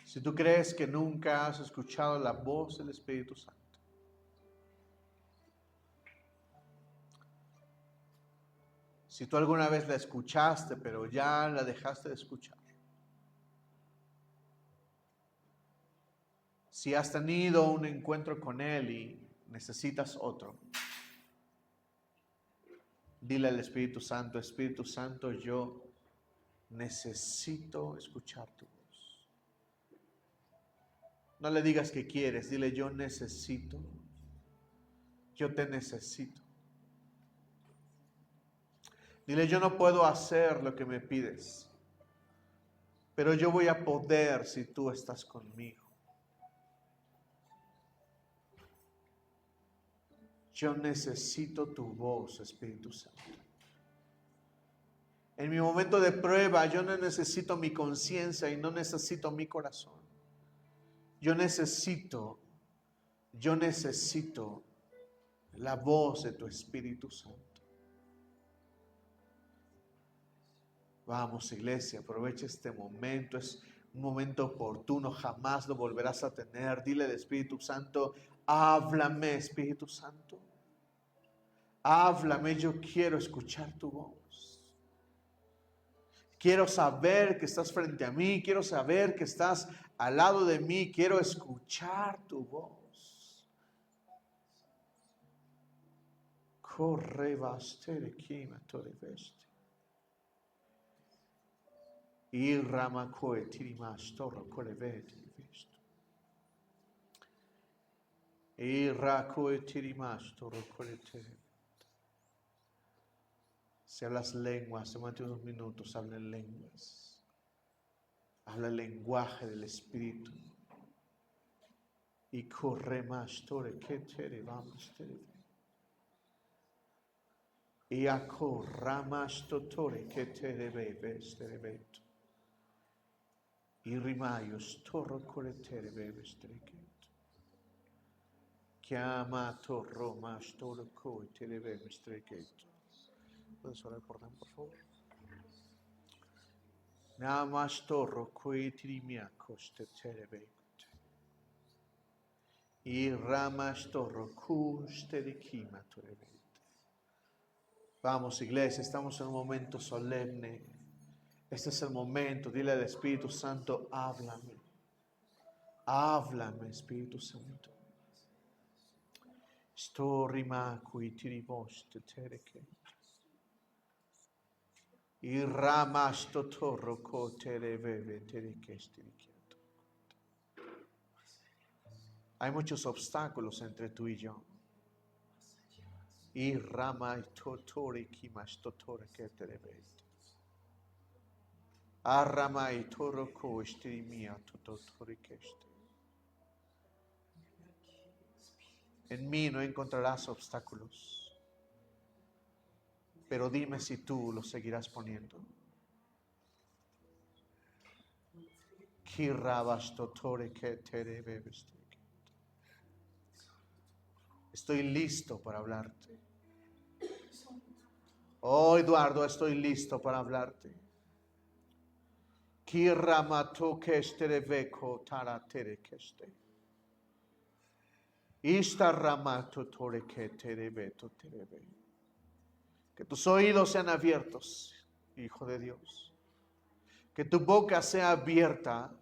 Speaker 1: Si tú crees que nunca has escuchado la voz del Espíritu Santo, si tú alguna vez la escuchaste, pero ya la dejaste de escuchar, si has tenido un encuentro con Él y necesitas otro, dile al Espíritu Santo, yo necesito escuchar tu voz. No le digas que quieres, dile yo necesito, yo te necesito. Dile yo no puedo hacer lo que me pides, pero yo voy a poder si tú estás conmigo. Yo necesito tu voz, Espíritu Santo. En mi momento de prueba, yo no necesito mi conciencia y no necesito mi corazón. Yo necesito la voz de tu Espíritu Santo. Vamos, iglesia, aprovecha este momento. Es un momento oportuno, jamás lo volverás a tener. Dile al Espíritu Santo, háblame, Espíritu Santo. Háblame, yo quiero escuchar tu voz. Quiero saber que estás frente a mí, quiero saber que estás al lado de mí, quiero escuchar tu voz. Corre bastere kima toreveste. Y ramacoe tirimas torro colevete visto. Y racoe tirimas torro colete. Si hablas lenguas, durante unos minutos habla en lenguas. Habla el lenguaje del Espíritu. Y corre más tore que tere vamos tere. Y acorra más totore que tere bebes tere beto. Y rimayos torro coletere bebes tere keto. Chiama torro más toro coi tere bebes tere keto. ¿Puedes orar por mí, por favor? Namastorro qui trimiacos te terebet. Y ramastorro cus te dikima terebet. Vamos, iglesia, estamos en un momento solemne. Este es el momento. Dile al Espíritu Santo, háblame. Háblame, Espíritu Santo. Storima qui tiribos te tereket. Y ramas totoro cotere bebe terequestiriquieto. Hay muchos obstáculos entre tú y yo. Y rama y totori kimas totore que terebete. Arrama y toro coestrimia totori queste. En mí no encontrarás obstáculos. Pero dime si tú lo seguirás poniendo. Estoy listo para hablarte. Oh, Eduardo, estoy listo para hablarte. Ista ramato tore que terebeto terebe. Que tus oídos sean abiertos, Hijo de Dios. Que tu boca sea abierta.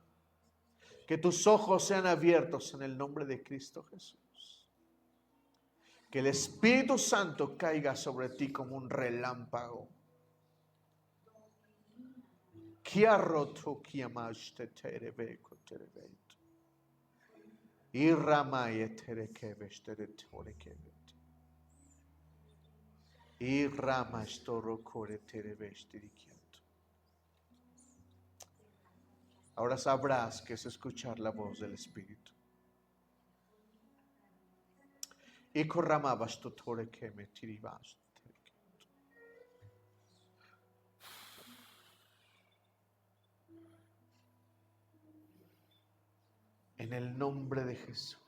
Speaker 1: Que tus ojos sean abiertos en el nombre de Cristo Jesús. Que el Espíritu Santo caiga sobre ti como un relámpago. Ahora sabrás que es escuchar la voz del Espíritu. En el nombre de Jesús.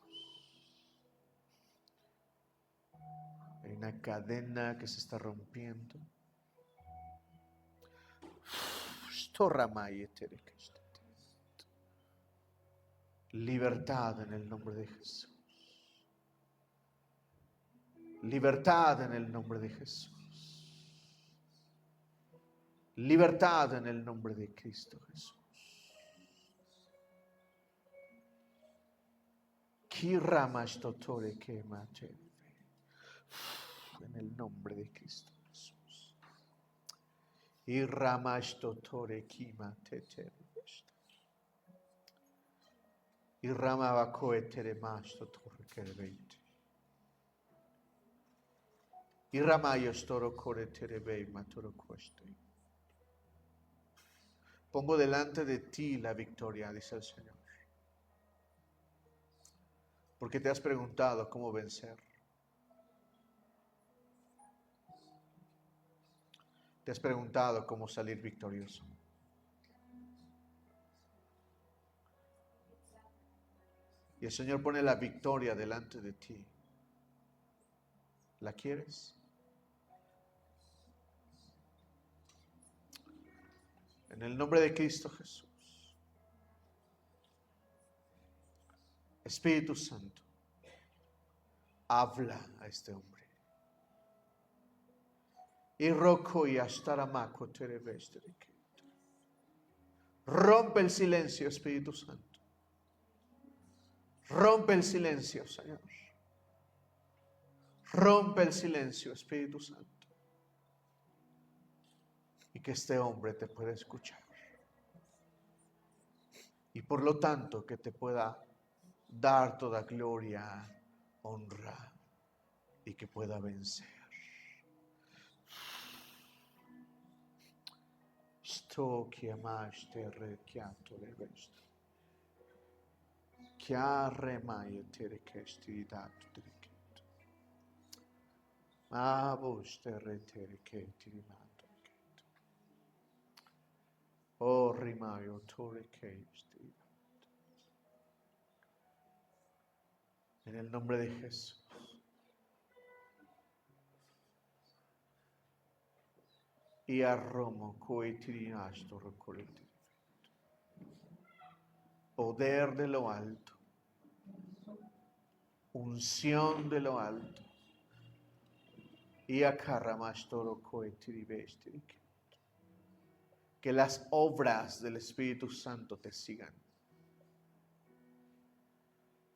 Speaker 1: Hay una cadena que se está rompiendo. Libertad en el nombre de Jesús. Libertad en el nombre de Jesús. Libertad en el nombre de Cristo Jesús. En el nombre de Cristo Jesús. Pongo delante de ti la victoria, dice el Señor. Porque te has preguntado cómo vencer. Te has preguntado cómo salir victorioso. Y el Señor pone la victoria delante de ti. ¿La quieres? En el nombre de Cristo Jesús. Espíritu Santo, habla a este hombre. Y roco y astaramaco terevesterique. Rompe el silencio, Espíritu Santo. Rompe el silencio, Señor. Rompe el silencio, Espíritu Santo. Y que este hombre te pueda escuchar. Y por lo tanto que te pueda dar toda gloria, honra y que pueda vencer. Sto chiamaste rechiato le vesti. Chiare mai te rechiesti dato dirigetto. Ma vos te rechieti rimato. O rimaio tu rechiesti. En el nombre de Jesús. Y a Romo coetirinasto recolete. Poder de lo alto. Unción de lo alto. Y a Carramastoro coetirivesti. Que las obras del Espíritu Santo te sigan.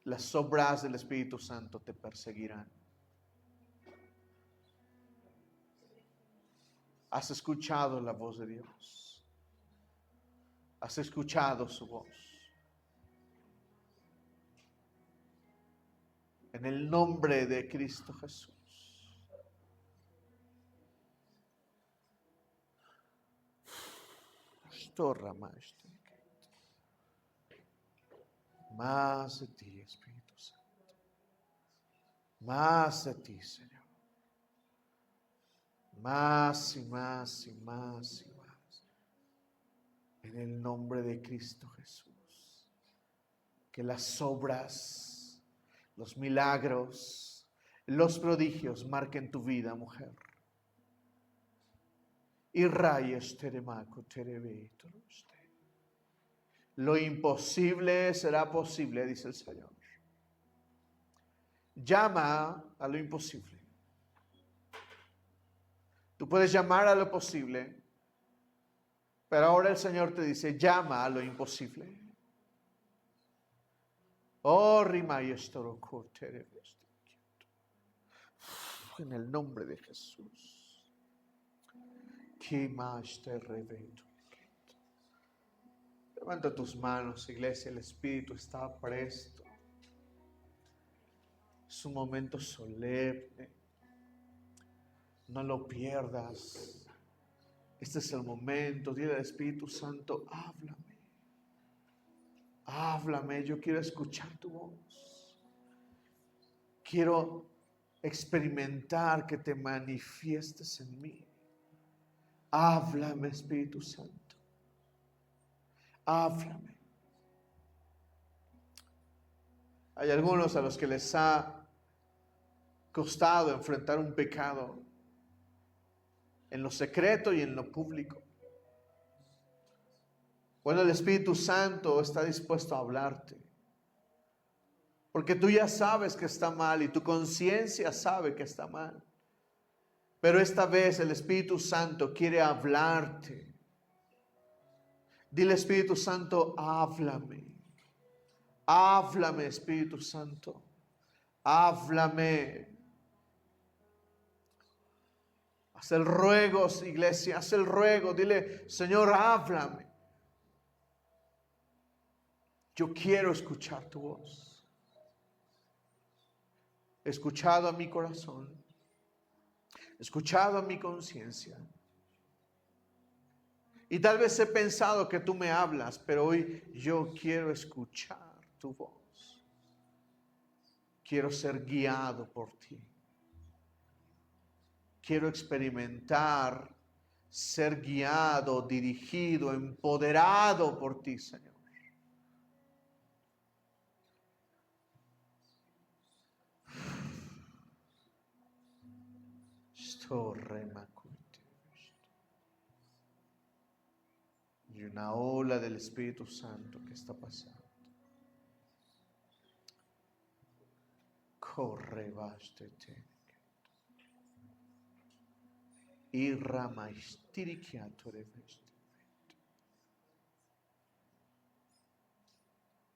Speaker 1: Las obras del Espíritu Santo te perseguirán. Has escuchado la voz de Dios. Has escuchado su voz. En el nombre de Cristo Jesús. Más de ti, Espíritu Santo. Más de ti, Señor. Más y más y más y más. En el nombre de Cristo Jesús. Que las obras, los milagros, los prodigios marquen tu vida, mujer. Y rayes teremaco tereveto. Lo imposible será posible, dice el Señor. Llama a lo imposible. Tú puedes llamar a lo posible, pero ahora el Señor te dice, llama a lo imposible. Oh, en el nombre de Jesús. Levanta tus manos, iglesia, el Espíritu está presto. Es un momento solemne. No lo pierdas. Este es el momento. Dile al Espíritu Santo, háblame. Háblame, yo quiero escuchar tu voz. Quiero experimentar que te manifiestes en mí. Háblame, Espíritu Santo. Háblame. Hay algunos a los que les ha costado enfrentar un pecado en lo secreto y en lo público. Bueno, el Espíritu Santo está dispuesto a hablarte. Porque tú ya sabes que está mal y tu conciencia sabe que está mal. Pero esta vez el Espíritu Santo quiere hablarte. Dile, Espíritu Santo, háblame. Háblame, Espíritu Santo. Háblame. Haz el ruego, iglesia, haz el ruego. Dile, Señor, háblame. Yo quiero escuchar tu voz. He escuchado a mi corazón. He escuchado a mi conciencia. Y tal vez he pensado que tú me hablas, pero hoy yo quiero escuchar tu voz. Quiero ser guiado por ti. Quiero experimentar, ser guiado, dirigido, empoderado por ti, Señor. Y una ola del Espíritu Santo que está pasando. Corre, bastete. Y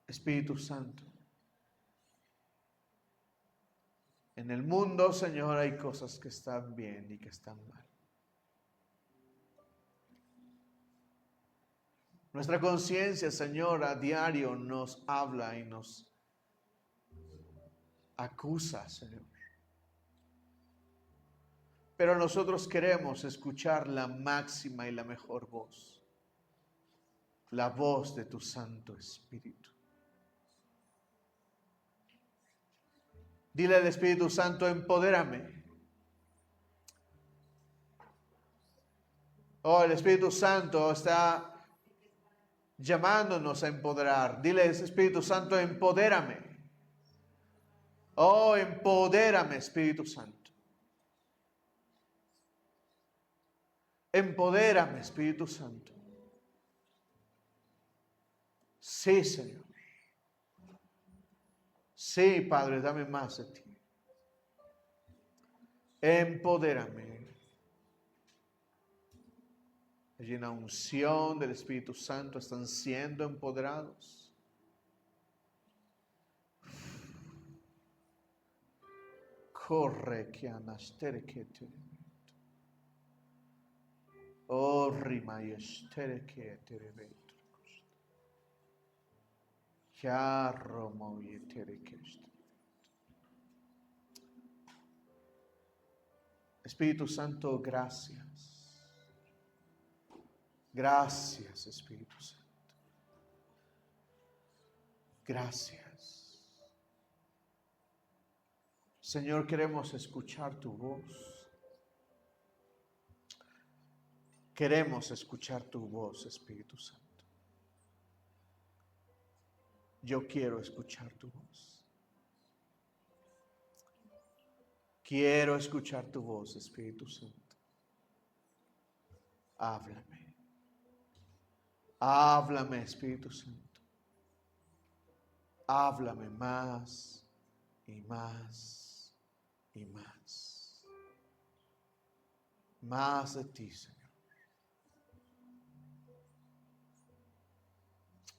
Speaker 1: Espíritu Santo. En el mundo, Señor, hay cosas que están bien y que están mal. Nuestra conciencia, Señor, a diario nos habla y nos acusa, Señor. Pero nosotros queremos escuchar la máxima y la mejor voz. La voz de tu Santo Espíritu. Dile al Espíritu Santo, empodérame. Oh, el Espíritu Santo está llamándonos a empoderar. Dile al Espíritu Santo, empodérame. Oh, empodérame, Espíritu Santo. Empodérame, Espíritu Santo. Sí, Señor. Sí, Padre, dame más de ti. Empodérame. Allí en la unción del Espíritu Santo están siendo empoderados. Corre que anastere que te. Oh, rima y estere que te reveto. Ya romo y etere que estere. Espíritu Santo, gracias. Gracias, Espíritu Santo. Gracias. Señor, queremos escuchar tu voz. Queremos escuchar tu voz, Espíritu Santo. Yo quiero escuchar tu voz. Quiero escuchar tu voz, Espíritu Santo. Háblame. Háblame, Espíritu Santo. Háblame más y más y más. Más de ti, Señor.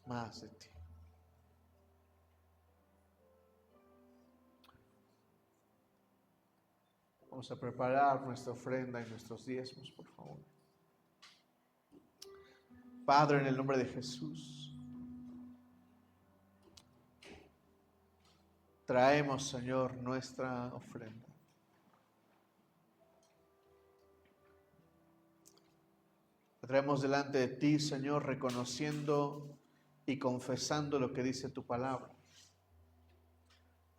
Speaker 1: Más de ti. Vamos a preparar nuestra ofrenda y nuestros diezmos, por favor. Padre, en el nombre de Jesús, traemos, Señor, nuestra ofrenda. La traemos delante de ti, Señor, reconociendo y confesando lo que dice tu palabra.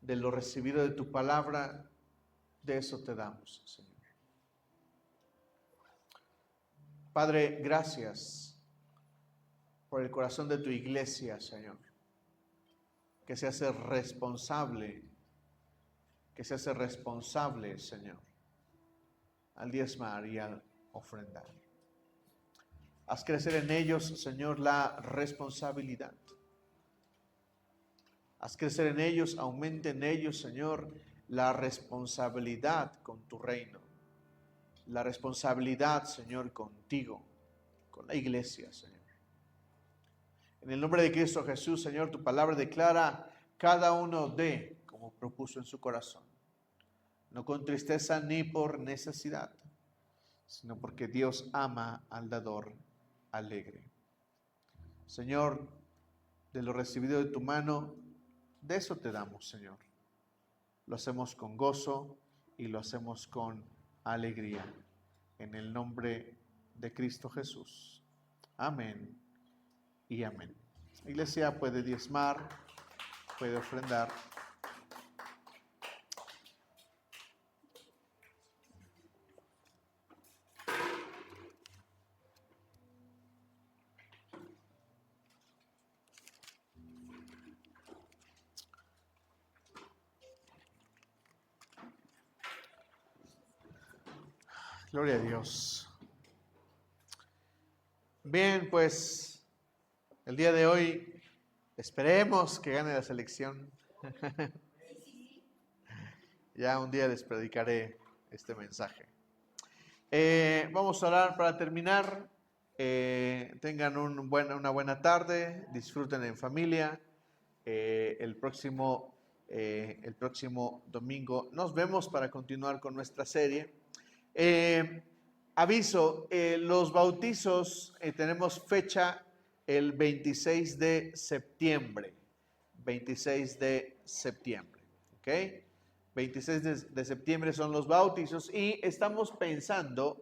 Speaker 1: De lo recibido de tu palabra, de eso te damos, Señor. Padre, gracias por el corazón de tu iglesia, Señor, que se hace responsable, Señor, al diezmar y al ofrendar. Haz crecer en ellos, Señor, la responsabilidad. Haz crecer en ellos, aumente en ellos, Señor, la responsabilidad con tu reino. La responsabilidad, Señor, contigo, con la iglesia, Señor. En el nombre de Cristo Jesús, Señor, tu palabra declara: cada uno dé como propuso en su corazón, no con tristeza ni por necesidad, sino porque Dios ama al dador alegre. Señor, de lo recibido de tu mano, de eso te damos, Señor. Lo hacemos con gozo y lo hacemos con alegría. En el nombre de Cristo Jesús. Amén y amén. La iglesia puede diezmar, puede ofrendar. Gloria a Dios. Bien, pues el día de hoy esperemos que gane la selección. Ya un día les predicaré este mensaje. Vamos a orar para terminar. Tengan una buena tarde, disfruten en familia. El próximo domingo nos vemos para continuar con nuestra serie. Aviso, los bautizos tenemos fecha el 26 de septiembre. 26 de septiembre, ¿ok? 26 de septiembre son los bautizos y estamos pensando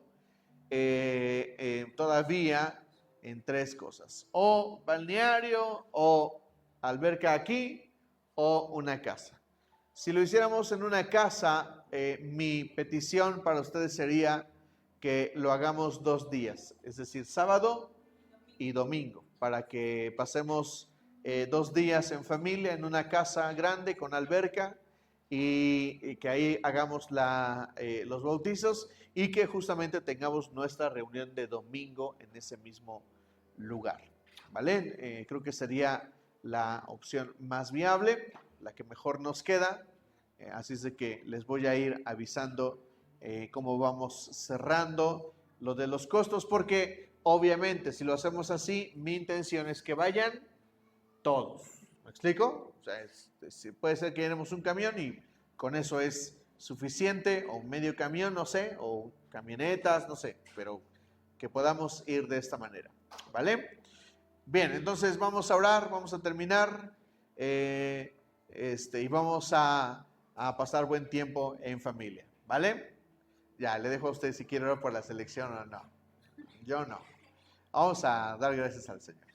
Speaker 1: todavía en tres cosas: o balneario, o alberca aquí, o una casa. Si lo hiciéramos en una casa, mi petición para ustedes sería que lo hagamos 2 días, es decir, sábado y domingo, para que pasemos 2 días en familia en una casa grande con alberca y que ahí hagamos los bautizos y que justamente tengamos nuestra reunión de domingo en ese mismo lugar, ¿vale? Creo que sería la opción más viable, la que mejor nos queda, así es de que les voy a ir avisando cómo vamos cerrando lo de los costos, porque obviamente si lo hacemos así, mi intención es que vayan todos. ¿Me explico? O sea, puede ser que llenemos un camión y con eso es suficiente, o medio camión, no sé, o camionetas, no sé, pero que podamos ir de esta manera, ¿vale? Bien, entonces vamos a orar, vamos a terminar y vamos a pasar buen tiempo en familia, ¿vale? Ya, le dejo a usted si quiere orar por la selección o no. Yo no. Vamos a dar gracias al Señor.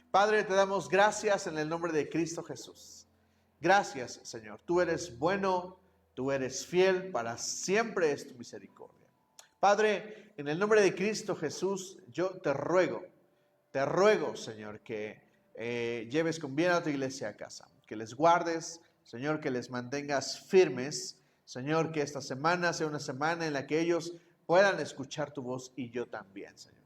Speaker 1: Padre, te damos gracias en el nombre de Cristo Jesús. Gracias, Señor. Tú eres bueno, tú eres fiel, para siempre es tu misericordia. Padre, en el nombre de Cristo Jesús, yo te ruego, Señor, que lleves con bien a tu iglesia a casa, que les guardes, Señor, que les mantengas firmes, Señor, que esta semana sea una semana en la que ellos puedan escuchar tu voz y yo también, Señor.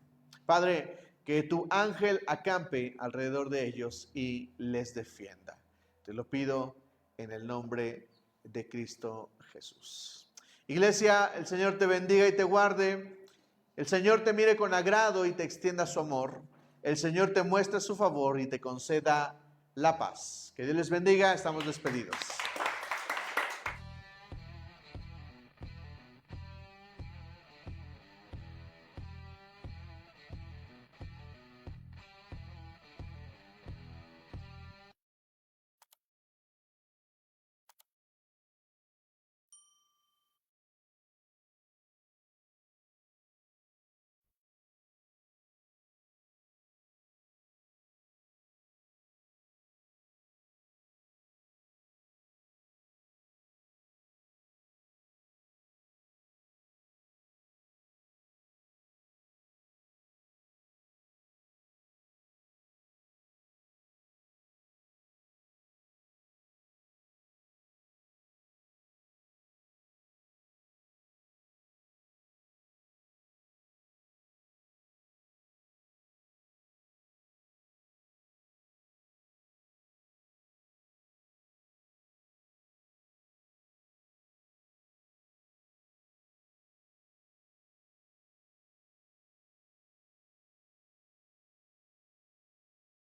Speaker 1: Padre, que tu ángel acampe alrededor de ellos y les defienda. Te lo pido en el nombre de Cristo Jesús. Iglesia, el Señor te bendiga y te guarde. El Señor te mire con agrado y te extienda su amor. El Señor te muestre su favor y te conceda la paz. Que Dios les bendiga. Estamos despedidos.